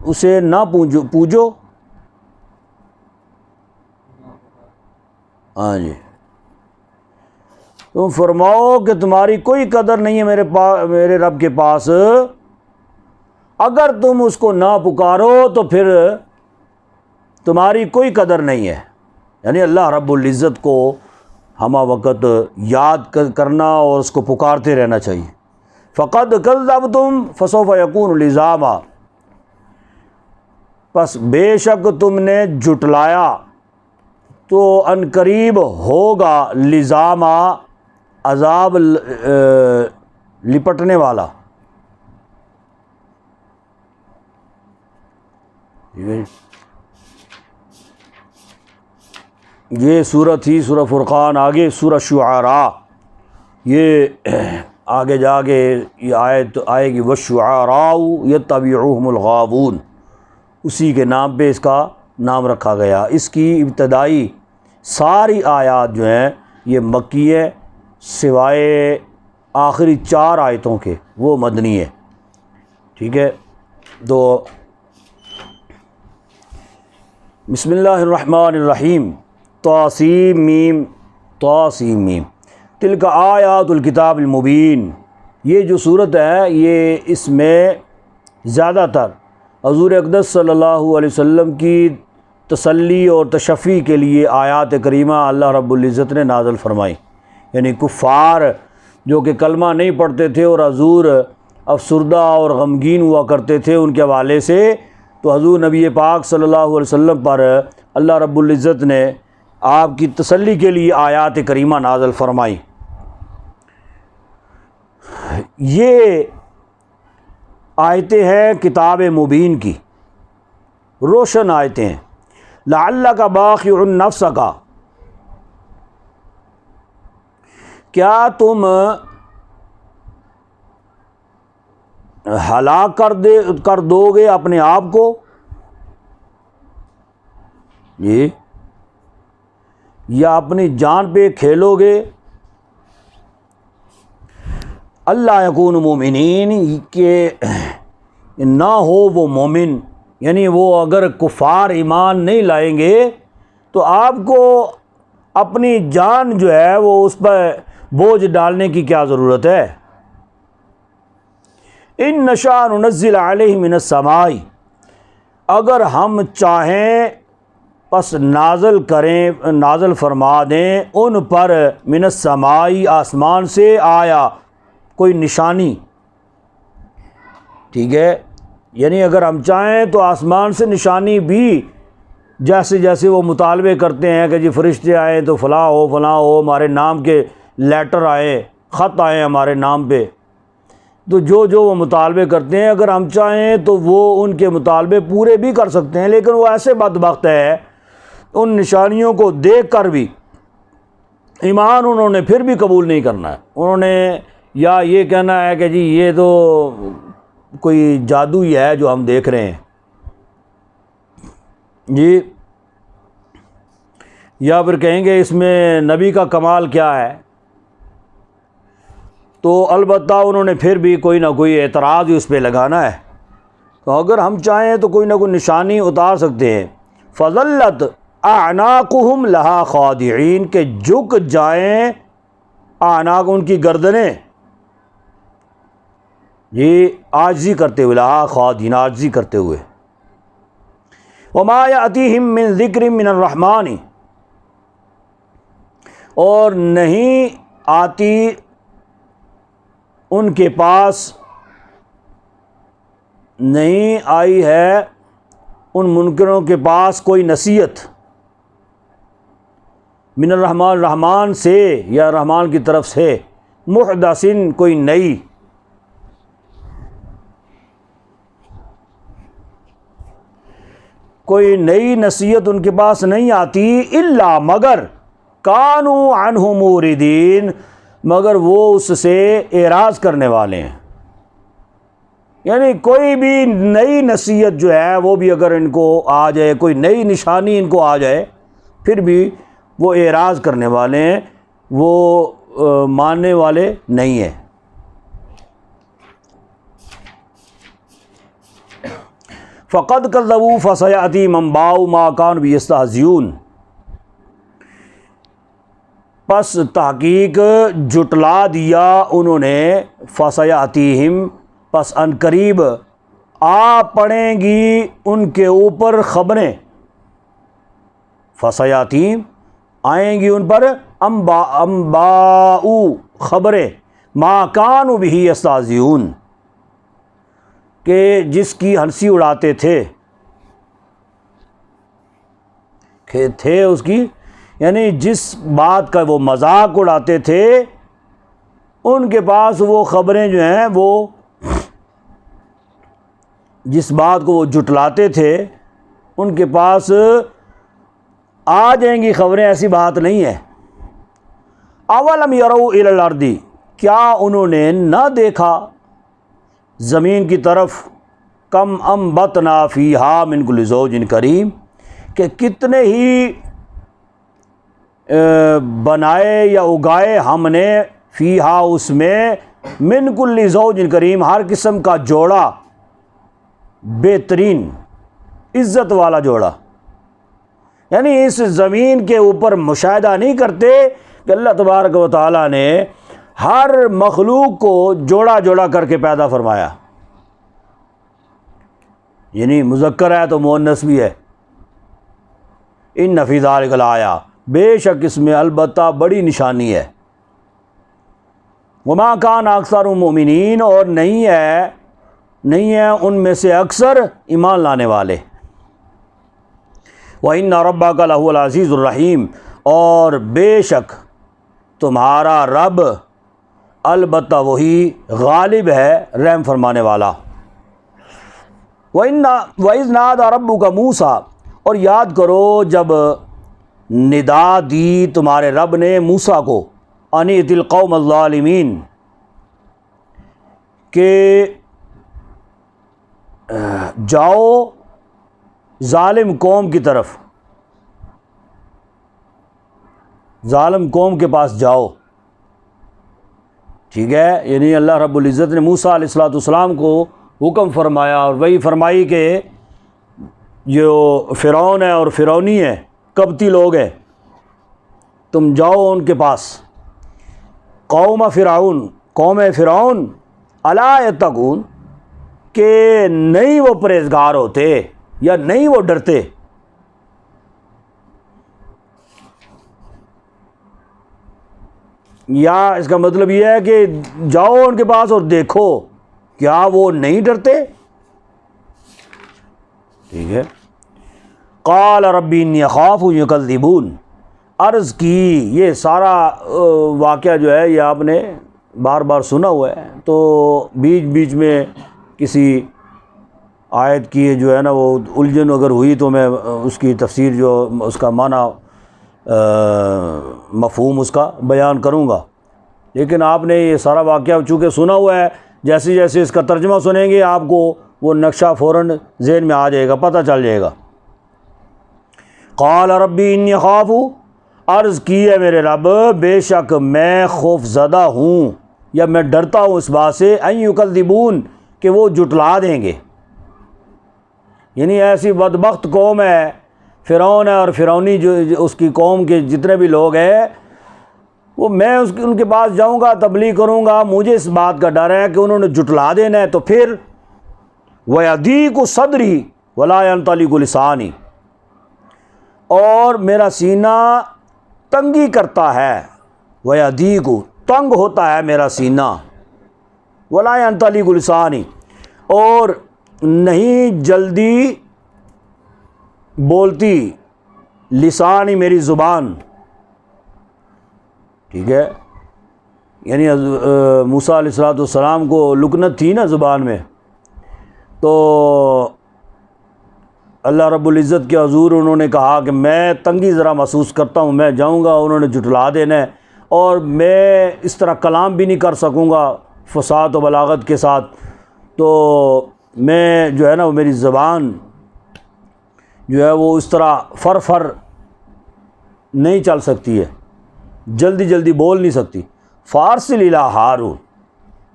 اسے نہ پوجو. ہاں جی، تم فرماؤ کہ تمہاری کوئی قدر نہیں ہے میرے رب کے پاس، اگر تم اس کو نہ پکارو تو پھر تمہاری کوئی قدر نہیں ہے. یعنی اللہ رب العزت کو ہمہ وقت یاد کرنا اور اس کو پکارتے رہنا چاہیے. فقد کذبتم فسوف یکون لزاما، پس بے شک تم نے جھٹلایا تو ان قریب ہوگا لزاما، عذاب لپٹنے والا. یہ سورت ہی سورہ فرقان، آگے سورہ شعراء، یہ آگے جا کے یہ آیت آئے گی، وَالشُّعَرَاءُ يَتَّبِعُهُمُ الْغَاوُونَ، اسی کے نام پہ اس کا نام رکھا گیا. اس کی ابتدائی ساری آیات جو ہیں یہ مکی ہے، سوائے آخری 4 آیتوں کے، وہ مدنی ہے. ٹھیک ہے، تو بسم اللہ الرحمن الرحیم. طاسیم میم، طاسیم میم، تلک آیات الکتاب المبین. یہ جو صورت ہے یہ اس میں زیادہ تر حضور اقدس صلی اللہ علیہ وسلم کی تسلی اور تشفی کے لیے آیات کریمہ اللہ رب العزت نے نازل فرمائی. یعنی کفار جو کہ کلمہ نہیں پڑھتے تھے اور حضور افسردہ اور غمگین ہوا کرتے تھے ان کے حوالے سے، تو حضور نبی پاک صلی اللہ علیہ وسلم پر اللہ رب العزت نے آپ کی تسلی کے لیے آیات کریمہ نازل فرمائیں۔ یہ آیتیں ہیں کتاب مبین کی، روشن آیتیں ہیں۔ لعلک باخع نفسک، کیا تم ہلاک کر دو گے اپنے آپ کو، جی، یا اپنی جان پہ کھیلو گے؟ اللہ یکون مومنین، کہ نہ ہو وہ مومن، یعنی وہ اگر کفار ایمان نہیں لائیں گے تو آپ کو اپنی جان جو ہے وہ اس پر بوجھ ڈالنے کی کیا ضرورت ہے؟ ان نشاء ننزل علیہ من السماء، اگر ہم چاہیں پس نازل فرما دیں ان پر من السماء، آسمان سے، آیا کوئی نشانی، ٹھیک ہے، یعنی اگر ہم چاہیں تو آسمان سے نشانی بھی، جیسے جیسے وہ مطالبے کرتے ہیں کہ جی فرشتے آئیں تو فلاں ہو، ہمارے نام کے لیٹر آئے، خط آئے ہمارے نام پہ، تو جو وہ مطالبے کرتے ہیں اگر ہم چاہیں تو وہ ان کے مطالبے پورے بھی کر سکتے ہیں، لیکن وہ ایسے بدبخت ہے ان نشانیوں کو دیکھ کر بھی ایمان انہوں نے پھر بھی قبول نہیں کرنا ہے۔ انہوں نے یا یہ کہنا ہے کہ جی یہ تو کوئی جادو ہی ہے جو ہم دیکھ رہے ہیں، جی، یا پھر کہیں گے اس میں نبی کا کمال کیا ہے، تو البتہ انہوں نے پھر بھی کوئی نہ کوئی اعتراض اس پہ لگانا ہے۔ تو اگر ہم چاہیں تو کوئی نہ کوئی نشانی اتار سکتے ہیں۔ فَظَلَّتْ أَعْنَاقُهُمْ لَهَا خَاضِعِينَ، کہ جھک جائیں اعناق، ان کی گردنیں، یہ عاجزی کرتے ہوئے، لہا خاضعین، عاجزی کرتے ہوئے۔ وَمَا يَأْتِيهِم مِّن ذِكْرٍ مِّنَ الرَّحْمَٰنِ، اور نہیں آتی ان کے پاس، نہیں آئی ہے ان منکروں کے پاس کوئی نصیحت، من الرحمن، رحمان سے یا رحمان کی طرف سے، محدثن، کوئی نئی، کوئی نئی نصیحت ان کے پاس نہیں آتی، الا مگر کانوا عنہ موردین، مگر وہ اس سے اعراض کرنے والے ہیں، یعنی کوئی بھی نئی نصیحت جو ہے وہ بھی اگر ان کو آ جائے، کوئی نئی نشانی ان کو آ جائے، پھر بھی وہ اعراض کرنے والے ہیں، وہ ماننے والے نہیں ہیں۔ فقد کذبوا فسیأتی من باء ما كانوا به یستہزئون، پس تحقیق جٹلا دیا انہوں نے، فسیأتیہم، پس ان قریب آ پڑیں گی ان کے اوپر خبریں، فسیأتیہم، آئیں گی ان پر، انباء، خبریں، ما كانوا به یستہزئون، کہ جس کی ہنسی اڑاتے تھے، کہ تھے اس کی، یعنی جس بات کا وہ مذاق اڑاتے تھے، ان کے پاس وہ خبریں جو ہیں، وہ جس بات کو وہ جٹلاتے تھے ان کے پاس آ جائیں گی خبریں، ایسی بات نہیں ہے۔ اولم یروا الی الارض، کیا انہوں نے نہ دیکھا زمین کی طرف، کم انبتنا فیہا من کل زوج کریم، کہ کتنے ہی بنائے یا اگائے ہم نے، فیہا، اس میں، من کل زوج کریم، ہر قسم کا جوڑا، بہترین، عزت والا جوڑا، یعنی اس زمین کے اوپر مشاہدہ نہیں کرتے کہ اللہ تبارک و تعالیٰ نے ہر مخلوق کو جوڑا جوڑا کر کے پیدا فرمایا، یعنی مذکر ہے تو مؤنث بھی ہے۔ ان فی ذلک لآیہ، بے شک اس میں البتہ بڑی نشانی ہے۔ وما کان اکثرهم مؤمنین، اور نہیں ہے ان میں سے اکثر ایمان لانے والے۔ وَإِنَّ رَبَّكَ لَهُوَ الْعَزِيزُ الرَّحِيمُ، اور بے شک تمہارا رب البتہ وہی غالب ہے رحم فرمانے والا۔ وَإِذْ نَادَىٰ رَبُّكَ مُوسَىٰ، اور یاد کرو جب ندا دی تمہارے رب نے موسیٰ کو، اَنِ ائْتِ الْقَوْمَ الظَّالِمِينَ، کہ جاؤ ظالم قوم کی طرف، ظالم قوم کے پاس جاؤ۔ ٹھیک ہے، یعنی اللہ رب العزت نے موسیٰ علیہ السلام کو حکم فرمایا، اور وہی فرمائی کہ جو فرعون ہے اور فرعونی ہے، قبطی لوگ ہیں، تم جاؤ ان کے پاس۔ قوم فرعون، قوم فرعون، الا یتقون، کہ نہیں وہ پرہیزگار ہوتے یا نہیں وہ ڈرتے۔ یا اس کا مطلب یہ ہے کہ جاؤ ان کے پاس اور دیکھو کیا وہ نہیں ڈرتے۔ ٹھیک ہے، قال ربی انی اخاف یکذبون، عرض کی، یہ سارا واقعہ جو ہے یہ آپ نے بار بار سنا ہوا ہے، تو بیچ بیچ میں کسی آیت کی جو ہے نا وہ الجھن اگر ہوئی تو میں اس کی تفسیر جو اس کا معنی مفہوم اس کا بیان کروں گا، لیکن آپ نے یہ سارا واقعہ چونکہ سنا ہوا ہے، جیسے جیسے اس کا ترجمہ سنیں گے آپ کو وہ نقشہ فوراً ذہن میں آ جائے گا، پتہ چل جائے گا۔ قال ربی انی اخاف، عرض کی ہے میرے رب بے شک میں خوف زدہ ہوں یا میں ڈرتا ہوں اس بات سے، ان یکذبون، کہ وہ جھٹلا دیں گے۔ یعنی ایسی بدبخت قوم ہے فرعون ہے اور فرعونی جو اس کی قوم کے جتنے بھی لوگ ہیں، وہ میں ان کے پاس جاؤں گا، تبلیغ کروں گا، مجھے اس بات کا ڈر ہے کہ انہوں نے جھٹلا دینا ہے، تو پھر وَيَضِيقُ صَدْرِي وَلَا يَنطَلِقُ لِسَانِي، اور میرا سینہ تنگی کرتا ہے، وَيَضِيقُ، تنگ ہوتا ہے میرا سینہ، وَلَا يَنطَلِقُ لِسَانِي، اور نہیں جلدی بولتی لسانی میری زبان۔ ٹھیک ہے، یعنی موسیٰ علیہ السلام کو لکنت تھی نا زبان میں، تو اللہ رب العزت کے حضور انہوں نے کہا کہ میں تنگی ذرا محسوس کرتا ہوں، میں جاؤں گا، انہوں نے جھٹلا دینا ہے، اور میں اس طرح کلام بھی نہیں کر سکوں گا فصاحت و بلاغت کے ساتھ، تو میں جو ہے نا میری زبان جو ہے وہ اس طرح فر نہیں چل سکتی ہے، جلدی جلدی بول نہیں سکتی۔ فارسل الی ہارون،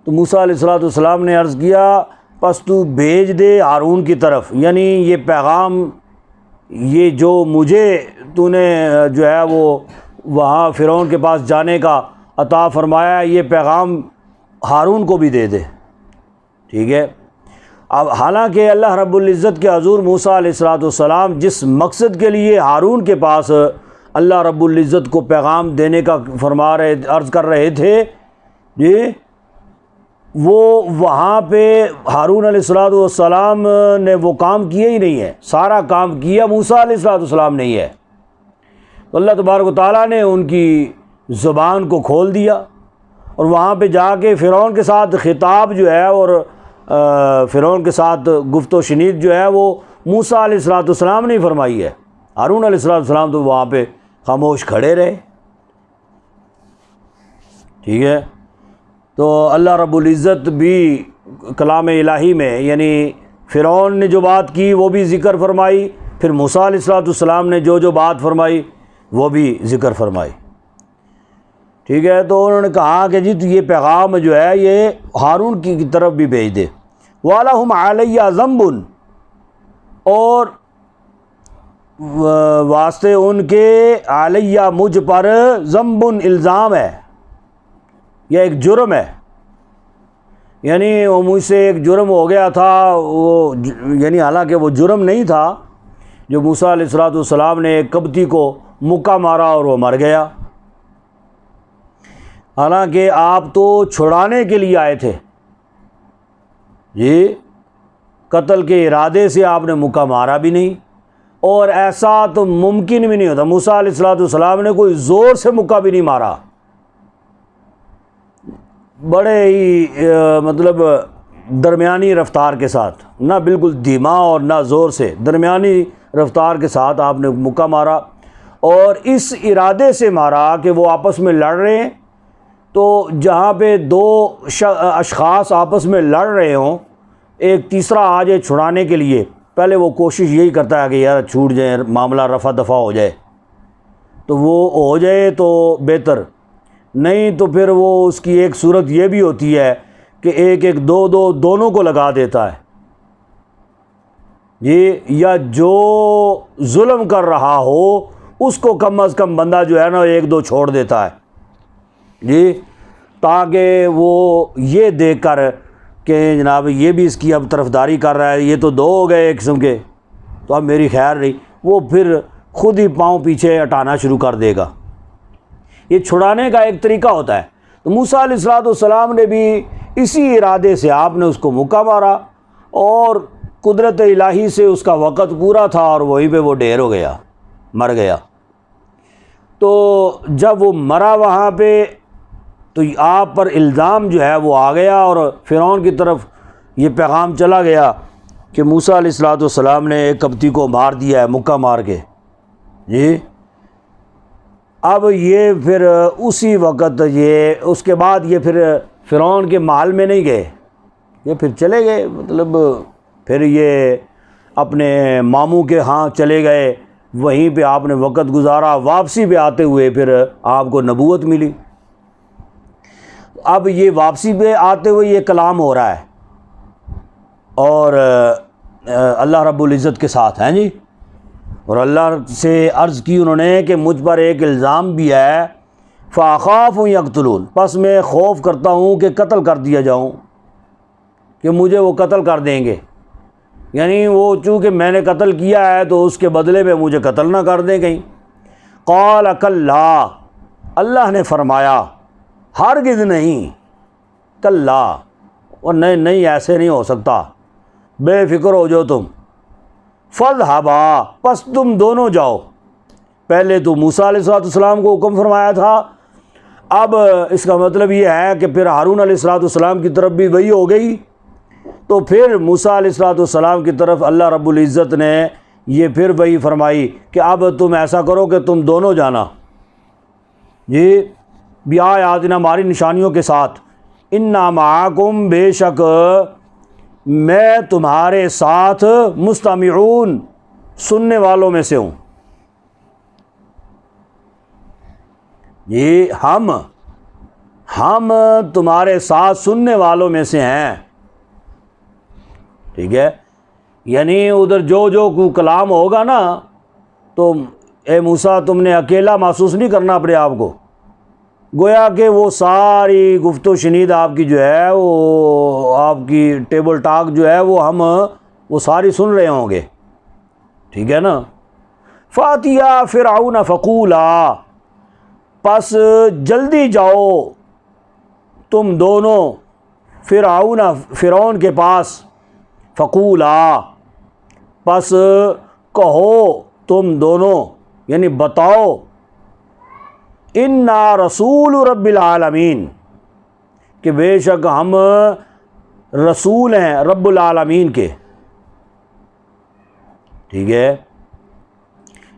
تو موسیٰ علیہ السلام نے عرض کیا پس تو بھیج دے ہارون کی طرف، یعنی یہ پیغام، یہ جو مجھے تو نے جو ہے وہ وہاں فرعون کے پاس جانے کا عطا فرمایا، یہ پیغام ہارون کو بھی دے دے۔ ٹھیک ہے، اب حالانکہ اللہ رب العزت کے حضور موسیٰ علیہ السلام جس مقصد کے لیے ہارون کے پاس اللہ رب العزت کو پیغام دینے کا عرض کر رہے تھے، جی، وہ وہاں پہ ہارون علیہ السلام نے وہ کام کیا ہی نہیں ہے، سارا کام کیا موسیٰ علیہ السلام نے ہی ہے۔ تو اللہ تبارک و تعالیٰ نے ان کی زبان کو کھول دیا، اور وہاں پہ جا کے فرعون کے ساتھ خطاب جو ہے اور فرعون کے ساتھ گفت و شنید جو ہے وہ موسیٰ علیہ السلام نے فرمائی ہے، ہارون علیہ السلام تو وہاں پہ خاموش کھڑے رہے۔ ٹھیک ہے، تو اللہ رب العزت بھی کلام الہی میں یعنی فرعون نے جو بات کی وہ بھی ذکر فرمائی، پھر موسیٰ علیہ السلام نے جو بات فرمائی وہ بھی ذکر فرمائی۔ ٹھیک ہے، تو انہوں نے کہا کہ جی تو یہ پیغام جو ہے یہ ہارون کی طرف بھی بھیج دے۔ وَلَهُمْ عَلَيَّ ذَنْبٌ، اور واسطے ان کے علیہ مجھ پر ذنبٌ الزام ہے، یہ ایک جرم ہے، یعنی وہ مجھ سے ایک جرم ہو گیا تھا، وہ یعنی حالانکہ وہ جرم نہیں تھا، جو موسیٰ علیہ السلام نے ایک قبطی کو مکہ مارا اور وہ مر گیا، حالانکہ آپ تو چھڑانے کے لیے آئے تھے، جی، قتل کے ارادے سے آپ نے مکہ مارا بھی نہیں، اور ایسا تو ممکن بھی نہیں ہوتا. موسیٰ علیہ السلام نے کوئی زور سے مکہ بھی نہیں مارا, بڑے ہی مطلب درمیانی رفتار کے ساتھ, نہ بالکل دھیما اور نہ زور سے, درمیانی رفتار کے ساتھ آپ نے مکہ مارا. اور اس ارادے سے مارا کہ وہ آپس میں لڑ رہے ہیں, تو جہاں پہ دو اشخاص آپس میں لڑ رہے ہوں, ایک تیسرا آ جائے چھڑانے کے لیے, پہلے وہ کوشش یہی کرتا ہے کہ یار چھوٹ جائیں, معاملہ رفع دفع ہو جائے, تو وہ ہو جائے تو بہتر, نہیں تو پھر وہ اس کی ایک صورت یہ بھی ہوتی ہے کہ ایک ایک دونوں کو لگا دیتا ہے جی, یا جو ظلم کر رہا ہو اس کو کم از کم بندہ جو ہے نا ایک دو چھوڑ دیتا ہے جی, تاکہ وہ یہ دیکھ کر کہ جناب یہ بھی اس کی اب طرفداری کر رہا ہے, یہ تو دو ہو گئے ایک قسم کے, تو اب میری خیر نہیں, وہ پھر خود ہی پاؤں پیچھے ہٹانا شروع کر دے گا. یہ چھڑانے کا ایک طریقہ ہوتا ہے. تو موسیٰ علیہ السلام نے بھی اسی ارادے سے آپ نے اس کو مکہ مارا, اور قدرت الہی سے اس کا وقت پورا تھا اور وہیں پہ وہ ڈھیر ہو گیا, مر گیا. تو جب وہ مرا وہاں پہ تو آپ پر الزام جو ہے وہ آ گیا, اور فرعون کی طرف یہ پیغام چلا گیا کہ موسیٰ علیہ السلام نے ایک قبطی کو مار دیا ہے مکہ مار کے جی. اب یہ پھر اسی وقت یہ اس کے بعد یہ پھر فرعون کے محل میں نہیں گئے, یہ پھر چلے گئے, مطلب پھر یہ اپنے ماموں کے ہاں چلے گئے, وہیں پہ آپ نے وقت گزارا. واپسی پہ آتے ہوئے پھر آپ کو نبوت ملی. اب یہ واپسی پہ آتے ہوئے یہ کلام ہو رہا ہے, اور اللہ رب العزت کے ساتھ ہیں جی, اور اللہ سے عرض کی انہوں نے کہ مجھ پر ایک الزام بھی ہے, فاخاف یقتلون, پس میں خوف کرتا ہوں کہ قتل کر دیا جاؤں, کہ مجھے وہ قتل کر دیں گے, یعنی وہ چونکہ میں نے قتل کیا ہے تو اس کے بدلے میں مجھے قتل نہ کر دیں کہیں. قال کلا, اللہ نے فرمایا ہرگز نہیں, کلا, اور نہیں ایسے نہیں ہو سکتا, بے فکر ہو جو تم. فاذهبا, پس تم دونوں جاؤ. پہلے تو موسیٰ علیہ السلام کو حکم فرمایا تھا, اب اس کا مطلب یہ ہے کہ پھر ہارون علیہ السلام کی طرف بھی وہی ہو گئی, تو پھر موسیٰ علیہ السلام کی طرف اللہ رب العزت نے یہ پھر وہی فرمائی کہ اب تم ایسا کرو کہ تم دونوں جانا جی, بیااتنا, ہماری نشانیوں کے ساتھ, انا معکم, بے شک میں تمہارے ساتھ, مستمعون, سننے والوں میں سے ہوں. یہ ہم تمہارے ساتھ سننے والوں میں سے ہیں, ٹھیک ہے. یعنی ادھر جو کلام ہوگا نا, تو اے موسیٰ تم نے اکیلا محسوس نہیں کرنا اپنے آپ کو, گویا کہ وہ ساری گفت و شنید آپ کی جو ہے, وہ آپ کی ٹیبل ٹاک جو ہے وہ ساری سن رہے ہوں گے, ٹھیک ہے نا. فاتیا فرعون فقولا, پس جلدی جاؤ تم دونوں فرعون کے پاس, فقولا, پس کہو تم دونوں, یعنی بتاؤ, انا رسول رب العالمین, کہ بے شک ہم رسول ہیں رب العالمین کے, ٹھیک ہے.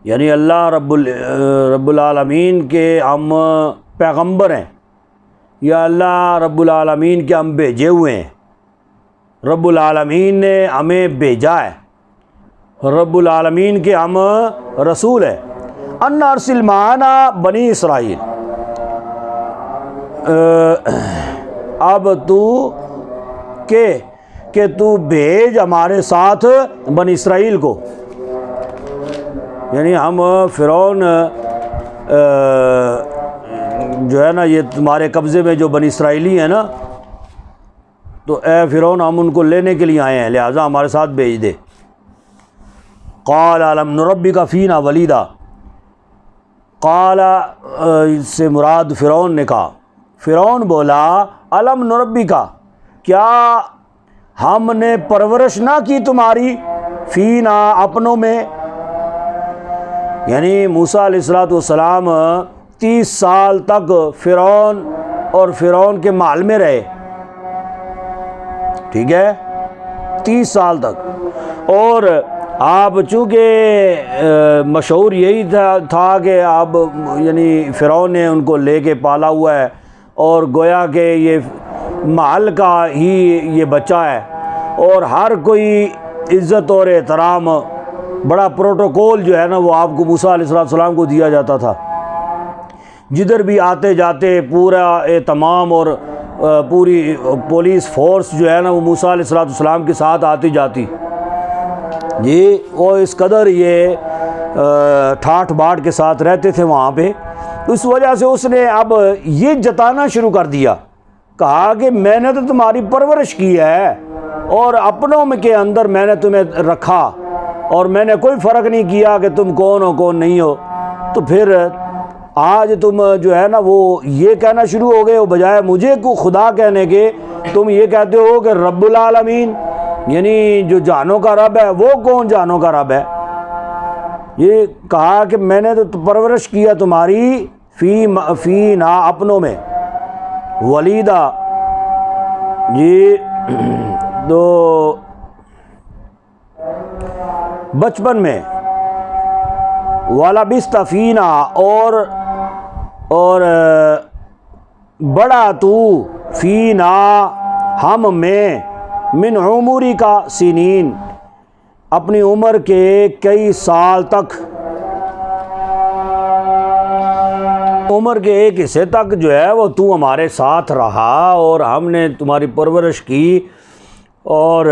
یعنی اللہ رب العالمین کے ہم پیغمبر ہیں, یا اللہ رب العالمین کے ہم بھیجے ہوئے ہیں, رب العالمین نے ہمیں بھیجا ہے, رب العالمین کے ہم رسول ہیں. ان ارسل معنا بنی اسرائیل, اب تو کہ تو بھیج ہمارے ساتھ بنی اسرائیل کو, یعنی ہم فرعون جو ہے نا, یہ تمہارے قبضے میں جو بنی اسرائیلی ہیں نا, تو اے فرعون ہم ان کو لینے کے لیے آئے ہیں, لہٰذا ہمارے ساتھ بھیج دے. قال الم نربک فینا ولیدا, قال سے مراد فرعون نے کہا, فرعون بولا الم نربکا, کیا ہم نے پرورش نہ کی تمہاری, فینا, اپنوں میں, یعنی موسیٰ علیہ السلام 30 سال تک فرعون اور فرعون کے محل میں رہے، ٹھیک ہے، 30 سال تک۔ اور آپ چونکہ مشہور یہی تھا کہ آپ یعنی فرعون نے ان کو لے کے پالا ہوا ہے اور گویا کہ یہ محل کا ہی یہ بچہ ہے، اور ہر کوئی عزت اور احترام، بڑا پروٹوکول جو ہے نا وہ آپ کو موسیٰ علیہ السلام کو دیا جاتا تھا۔ جدھر بھی آتے جاتے پورا اہتمام اور پوری پولیس فورس جو ہے نا وہ موسیٰ علیہ السلام کے ساتھ آتی جاتی جی، وہ اس قدر یہ ٹھاٹھ باٹ کے ساتھ رہتے تھے وہاں پہ۔ اس وجہ سے اس نے اب یہ جتانا شروع کر دیا، کہا کہ میں نے تو تمہاری پرورش کی ہے اور اپنوں میں کے اندر میں نے تمہیں رکھا اور میں نے کوئی فرق نہیں کیا کہ تم کون ہو کون نہیں ہو، تو پھر آج تم جو ہے نا وہ یہ کہنا شروع ہو گئے ہو، بجائے مجھے کو خدا کہنے کے تم یہ کہتے ہو کہ رب العالمین، یعنی جو جانوں کا رب ہے وہ کون جانوں کا رب ہے؟ یہ کہا کہ میں نے تو پرورش کیا تمہاری فی نا اپنوں میں، ولیدہ جی تو بچپن میں، وَلَبِثْتَ فِينَا اور بڑا تو فینا ہم میں، من عمری کا سنین اپنی عمر کے کئی سال تک، عمر کے ایک حصے تک جو ہے وہ تو ہمارے ساتھ رہا اور ہم نے تمہاری پرورش کی اور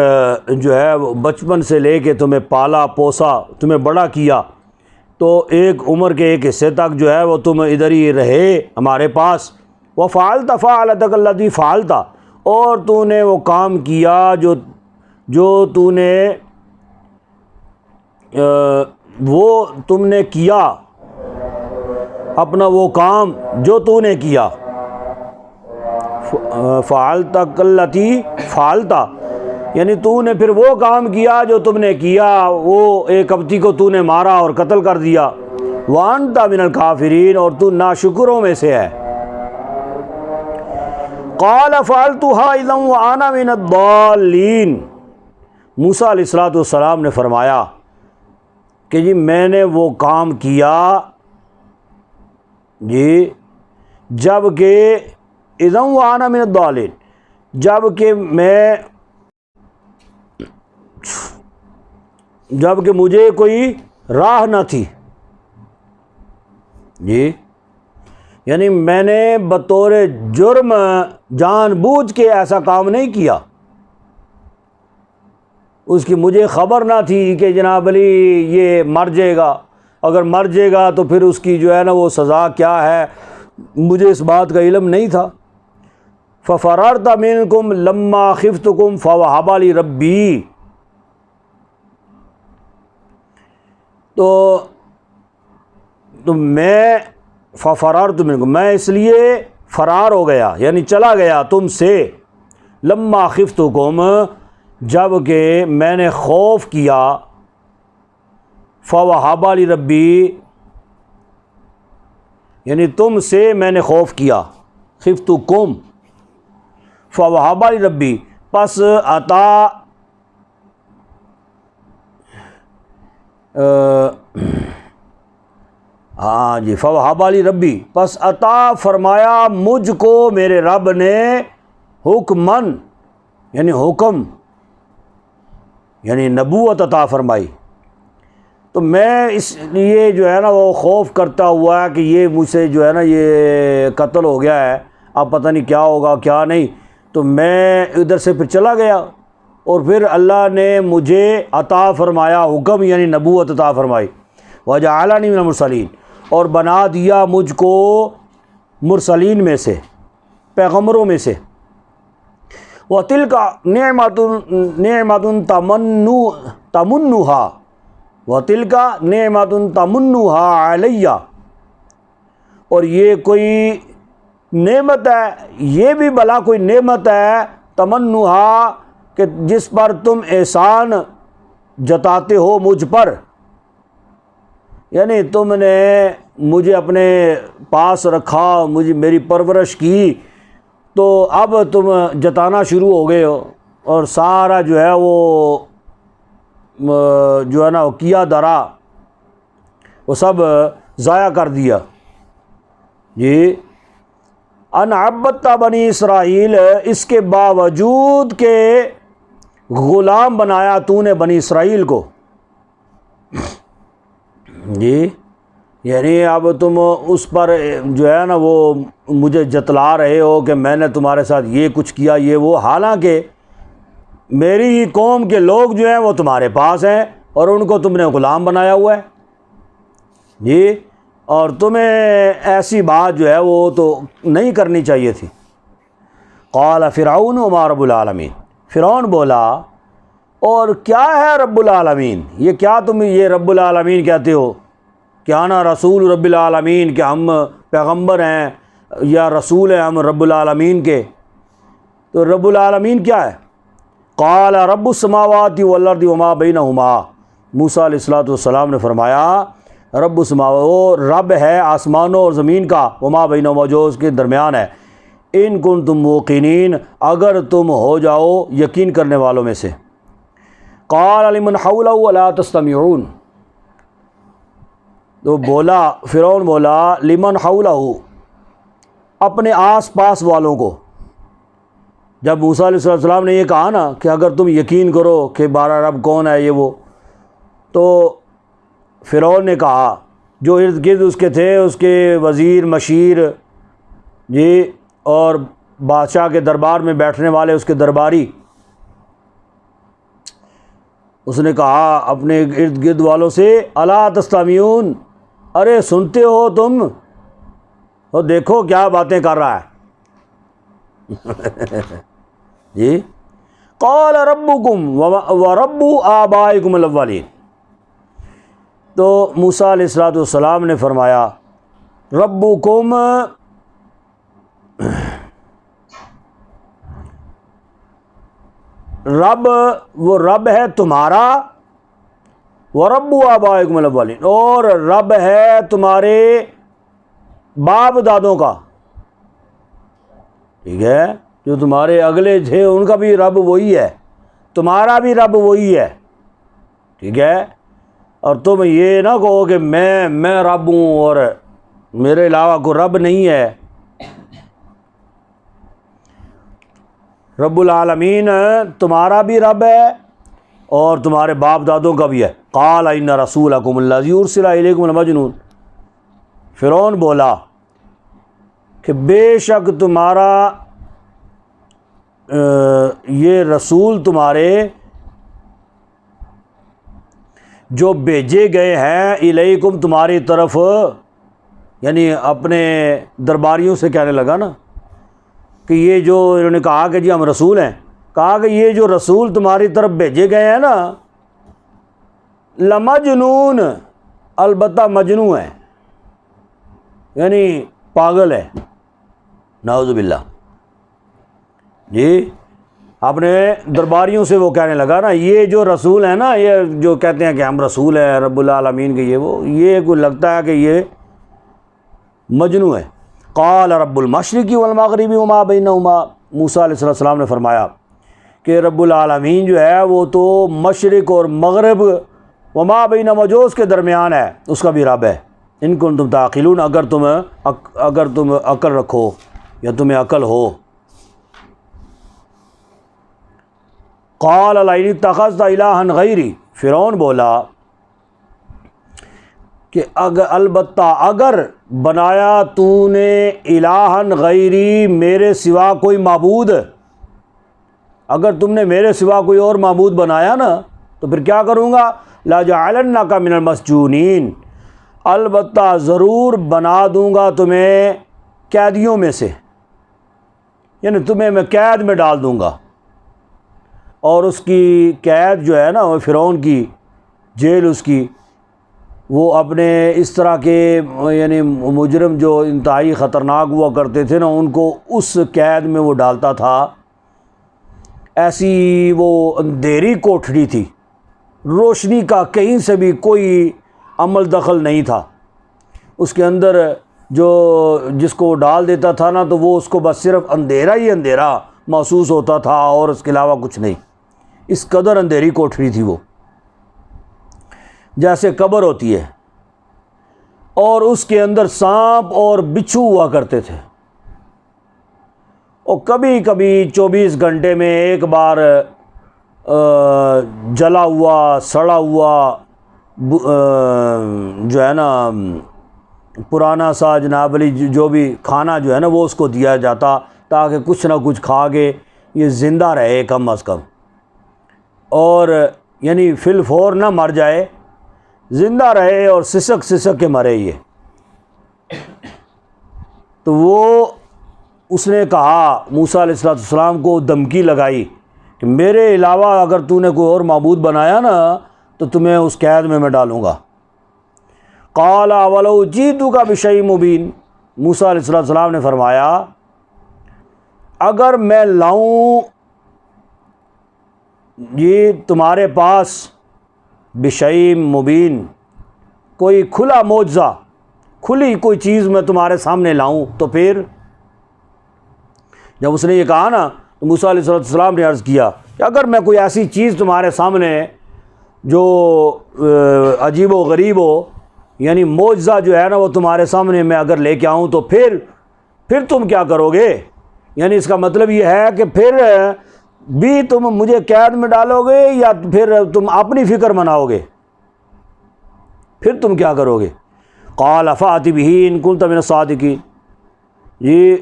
جو ہے بچپن سے لے کے تمہیں پالا پوسا، تمہیں بڑا کیا، تو ایک عمر کے ایک حصے تک جو ہے وہ تم ادھر ہی رہے ہمارے پاس۔ وَفَعَلْتَ فَعَلَتَكَ الَّتِي فَعَلْتَ، اور تو نے وہ کام کیا جو تو نے وہ تم نے کیا، اپنا وہ کام جو تو نے کیا۔ فَعَلْتَكَ الَّتِي فَعَلْتَ، یعنی تو نے پھر وہ کام کیا جو تم نے کیا، وہ ایک قبطی کو تو نے مارا اور قتل کر دیا۔ وَأَنْتَ مِنَ الْكَافِرِينَ، اور تو ناشکروں میں سے ہے۔ قَالَ فَعَلْتُهَا إِذًا وَأَنَا مِنَ الضَّالِّينَ، موسیٰ علیہ السلام نے فرمایا کہ جی میں نے وہ کام کیا جی جب کہ اذا وانا من الضالین، جب کہ مجھے کوئی راہ نہ تھی جی، یعنی میں نے بطور جرم جان بوجھ کے ایسا کام نہیں کیا، اس کی مجھے خبر نہ تھی کہ جناب علی یہ مر جائے گا، اگر مر جائے گا تو پھر اس کی جو ہے نا وہ سزا کیا ہے، مجھے اس بات کا علم نہیں تھا۔ فَفَرَرْتَ مِنْكُمْ لَمَّا خِفْتُكُمْ فَوَهَبَ لِي رَبِّي، تو میں فَفَرَرْتُ مِنْكُمْ، میں اس لیے فرار ہو گیا یعنی چلا گیا تم سے، لَمَّا خِفْتُكُمْ، جب کہ میں نے خوف کیا، فَوَهَبَ لِي رَبِّي، یعنی تم سے میں نے خوف کیا، خفتکم فوہب لی ربی، پس عطا ہاں جی فوہب لی ربی، پس عطا فرمایا مجھ کو میرے رب نے، حکمن یعنی حکم یعنی نبوت عطا فرمائی، تو میں اس لیے جو ہے نا وہ خوف کرتا ہوا کہ یہ مجھ سے جو ہے نا یہ قتل ہو گیا ہے، اب پتہ نہیں کیا ہوگا کیا نہیں، تو میں ادھر سے پھر چلا گیا، اور پھر اللہ نے مجھے عطا فرمایا حکم یعنی نبوت عطا فرمائی، وجعلنی من المرسلین، اور بنا دیا مجھ کو مرسلین میں سے، پیغمبروں میں سے، وَتِلْكَ نِعْمَةٌ تَمُنُّهَا وَتِلْكَ نِعْمَةٌ تَمُنُّهَا عَلَيَّ، اور یہ کوئی نعمت ہے، یہ بھی بھلا کوئی نعمت ہے، تمنّها کہ جس پر تم احسان جتاتے ہو مجھ پر، یعنی تم نے مجھے اپنے پاس رکھا، میری پرورش کی، تو اب تم جتانا شروع ہو گئے ہو اور سارا جو ہے وہ جو ہے نا کیا درا وہ سب ضائع کر دیا۔ جی ان عبدت بنی اسرائیل، اس کے باوجود کہ غلام بنایا تو نے بنی اسرائیل کو۔ جی یعنی اب تم اس پر جو ہے نا وہ مجھے جتلا رہے ہو کہ میں نے تمہارے ساتھ یہ کچھ کیا یہ وہ، حالانکہ میری ہی قوم کے لوگ جو ہیں وہ تمہارے پاس ہیں اور ان کو تم نے غلام بنایا ہوا ہے۔ جی اور تمہیں ایسی بات جو ہے وہ تو نہیں کرنی چاہیے تھی۔ قال فرعون وما رب العالمین، فرعون بولا اور کیا ہے رب العالمین، یہ کیا تم یہ رب العالمین کہتے ہو کہ انا رسول رب العالمین، کہ ہم پیغمبر ہیں یا رسول ہیں ہم رب العالمین کے، تو رب العالمین کیا ہے؟ قال رب السماوات والارض وما بینہما، موسیٰ علیہ السلام نے فرمایا رب السماوات، وہ رب ہے آسمانوں اور زمین کا، وما بینہما جو اس کے درمیان ہے، ان کنتم موقنین اگر تم ہو جاؤ یقین کرنے والوں میں سے۔ قال لمن حولہ الا تستمعون، تو بولا فرعون بولا لمن حولہ، اپنے آس پاس والوں کو۔ جب موسیٰ علیہ السلام نے یہ کہا نا کہ اگر تم یقین کرو کہ بارہ رب کون ہے یہ وہ، تو فرعون نے کہا جو ارد گرد اس کے تھے، اس کے وزیر مشیر جی اور بادشاہ کے دربار میں بیٹھنے والے اس کے درباری، اس نے کہا اپنے ارد گرد والوں سے الا تستمعون، ارے سنتے ہو تم، اور دیکھو کیا باتیں کر رہا ہے۔ جی قال ربکم ورب آبائکم الاولین، تو موسیٰ علیہ السلام نے فرمایا ربکم، رب وہ رب ہے تمہارا، ورب آبائکم الاولین، اور رب ہے تمہارے باپ دادوں کا، ٹھیک ہے، جو تمہارے اگلے تھے ان کا بھی رب وہی ہے، تمہارا بھی رب وہی ہے، ٹھیک ہے، اور تم یہ نہ کہو کہ میں رب ہوں اور میرے علاوہ کوئی رب نہیں ہے۔ رب العالمین تمہارا بھی رب ہے اور تمہارے باپ دادوں کا بھی ہے۔ قال ان رسولکم الذی ارسل الیکم لمجنون، فرعون بولا کہ بے شک تمہارا یہ رسول تمہارے جو بھیجے گئے ہیں الیکم تمہاری طرف، یعنی اپنے درباریوں سے کہنے لگا نا کہ یہ جو انہوں نے کہا کہ جی ہم رسول ہیں، کہا کہ یہ جو رسول تمہاری طرف بھیجے گئے ہیں نا لمجنون، البتہ مجنون ہے، یعنی پاگل ہے، نعوذ باللہ۔ جی اپنے درباریوں سے وہ کہنے لگا نا یہ جو رسول ہیں نا، یہ جو کہتے ہیں کہ ہم رسول ہیں رب العالمین کے یہ وہ، یہ کوئی لگتا ہے کہ یہ مجنون ہے۔ قال رب المشرق والمغرب وما بینہما، موسیٰ علیہ السلام نے فرمایا کہ رب العالمین جو ہے وہ تو مشرق اور مغرب، وما بینہما جو اس کے درمیان ہے اس کا بھی رب ہے۔ ان کنتم تعقلون، اگر تم عقل رکھو یا تمہیں عقل ہو۔ قال لئن اتخذت الہا غیری، فرعون بولا کہ البتہ اگر بنایا تو نے الہا غیری، میرے سوا کوئی معبود، اگر تم نے میرے سوا کوئی اور معبود بنایا نا تو پھر کیا کروں گا؟ لَجَعَلَنَّكَ مِنَ الْمَسْجُونِينَ، البتہ ضرور بنا دوں گا تمہیں قیدیوں میں سے، یعنی تمہیں میں قید میں ڈال دوں گا۔ اور اس کی قید جو ہے نا وہ فرعون کی جیل، اس کی وہ اپنے اس طرح کے یعنی مجرم جو انتہائی خطرناک ہوا کرتے تھے نا ان کو اس قید میں وہ ڈالتا تھا، ایسی وہ اندھیری کوٹھڑی تھی، روشنی کا کہیں سے بھی کوئی عمل دخل نہیں تھا اس کے اندر، جو جس کو ڈال دیتا تھا نا تو وہ اس کو بس صرف اندھیرا ہی اندھیرا محسوس ہوتا تھا اور اس کے علاوہ کچھ نہیں. اس قدر اندھیری کوٹھری تھی وہ، جیسے قبر ہوتی ہے. اور اس کے اندر سانپ اور بچھو ہوا کرتے تھے، اور کبھی کبھی 24 گھنٹے میں ایک بار جلا ہوا سڑا ہوا جو ہے نا پرانا سا جناب علی جو بھی کھانا جو ہے نا وہ اس کو دیا جاتا تاکہ کچھ نہ کچھ کھا کے یہ زندہ رہے کم از کم، اور یعنی فی الفور نہ مر جائے، زندہ رہے اور سسک سسک کے مرے یہ. تو وہ اس نے کہا موسیٰ علیہ السلام کو دھمکی لگائی کہ میرے علاوہ اگر تو نے کوئی اور معبود بنایا نا تو تمہیں اس قید میں ڈالوں گا. قال اولو جئتک بشیء مبین، موسیٰ علیہ السلام نے فرمایا اگر میں لاؤں یہ تمہارے پاس بشیء مبین، کوئی کھلا معجزہ، کھلی کوئی چیز میں تمہارے سامنے لاؤں، تو پھر جب اس نے یہ کہا نا تو موسیٰ علیہ السلام نے عرض کیا کہ اگر میں کوئی ایسی چیز تمہارے سامنے جو عجیب و غریب ہو، یعنی معجزہ جو ہے نا وہ تمہارے سامنے میں اگر لے کے آؤں تو پھر تم کیا کرو گے؟ یعنی اس کا مطلب یہ ہے کہ پھر بھی تم مجھے قید میں ڈالو گے یا پھر تم اپنی فکر مناؤ گے؟ پھر تم کیا کرو گے؟ قال فأت بہ ان کنت من الصادقین، یہ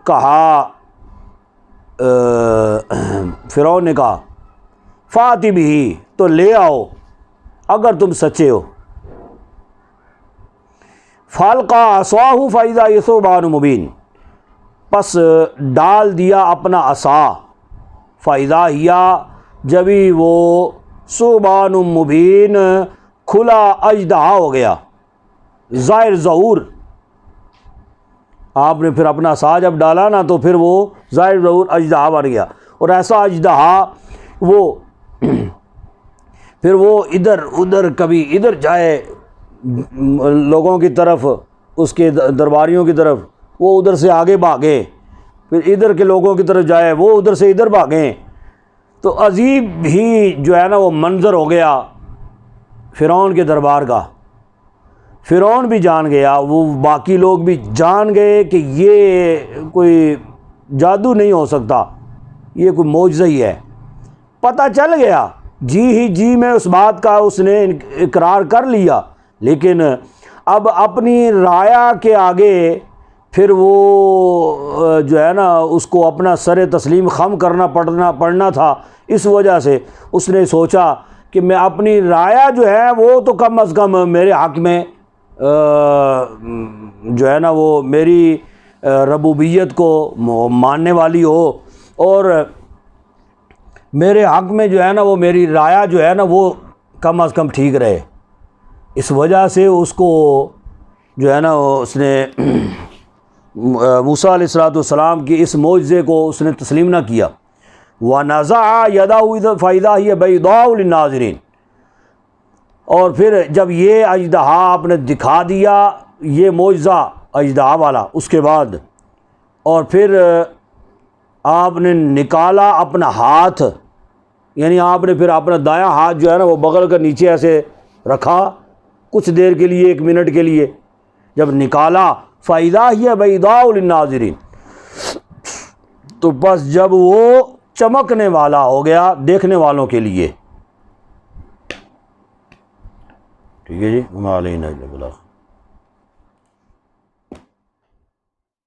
کہا فرعون نے کہا فأت بہ، تو لے آؤ اگر تم سچے ہو. فالقى عصاه فإذا هي ثعبان مبین، پس ڈال دیا اپنا عصا، فإذا هي، جبھی وہ ثعبان مبین، کھلا اژدہا ہو گیا، ظاہر ظہور. آپ نے پھر اپنا عصا جب ڈالا نا تو پھر وہ ظاہر ظہور اژدہا بن گیا، اور ایسا اژدہا وہ پھر وہ ادھر ادھر کبھی ادھر جائے لوگوں کی طرف، اس کے درباریوں کی طرف، وہ ادھر سے آگے بھاگے، پھر ادھر کے لوگوں کی طرف جائے وہ ادھر سے ادھر بھاگیں. تو عجیب ہی جو ہے نا وہ منظر ہو گیا فرعون کے دربار کا. فرعون بھی جان گیا، وہ باقی لوگ بھی جان گئے کہ یہ کوئی جادو نہیں ہو سکتا، یہ کوئی معجزہ ہی ہے. پتہ چل گیا جی میں اس بات کا اس نے اقرار کر لیا، لیکن اب اپنی رایا کے آگے پھر وہ جو ہے نا اس کو اپنا سر تسلیم خم کرنا پڑنا تھا. اس وجہ سے اس نے سوچا کہ میں اپنی رایا جو ہے وہ تو کم از کم میرے حق میں جو ہے نا وہ میری ربوبیت کو ماننے والی ہو، اور میرے حق میں جو ہے نا وہ میری رایا جو ہے نا وہ کم از کم ٹھیک رہے. اس وجہ سے اس کو جو ہے نا اس نے موسیٰ علیہ السلام کی اس معجزے کو اس نے تسلیم نہ کیا. وَنَزَعَ يَدَهُ فَإِذَا هِيَ بَيْضَاءُ لِلنَّاظِرِينَ، اور پھر جب یہ اژدہا آپ نے دکھا دیا، یہ معجزہ اژدہا والا، اس کے بعد اور پھر آپ نے نکالا اپنا ہاتھ، یعنی آپ نے پھر اپنا دایاں ہاتھ جو ہے نا وہ بغل کا نیچے ایسے رکھا کچھ دیر کے لیے، 1 منٹ کے لیے. جب نکالا فَإِذَا هِيَ بَيْضَاءُ لِلنَّاظِرِينَ، تو بس جب وہ چمکنے والا ہو گیا دیکھنے والوں کے لیے. ٹھیک ہے جی، وما علینا الا البلاغ.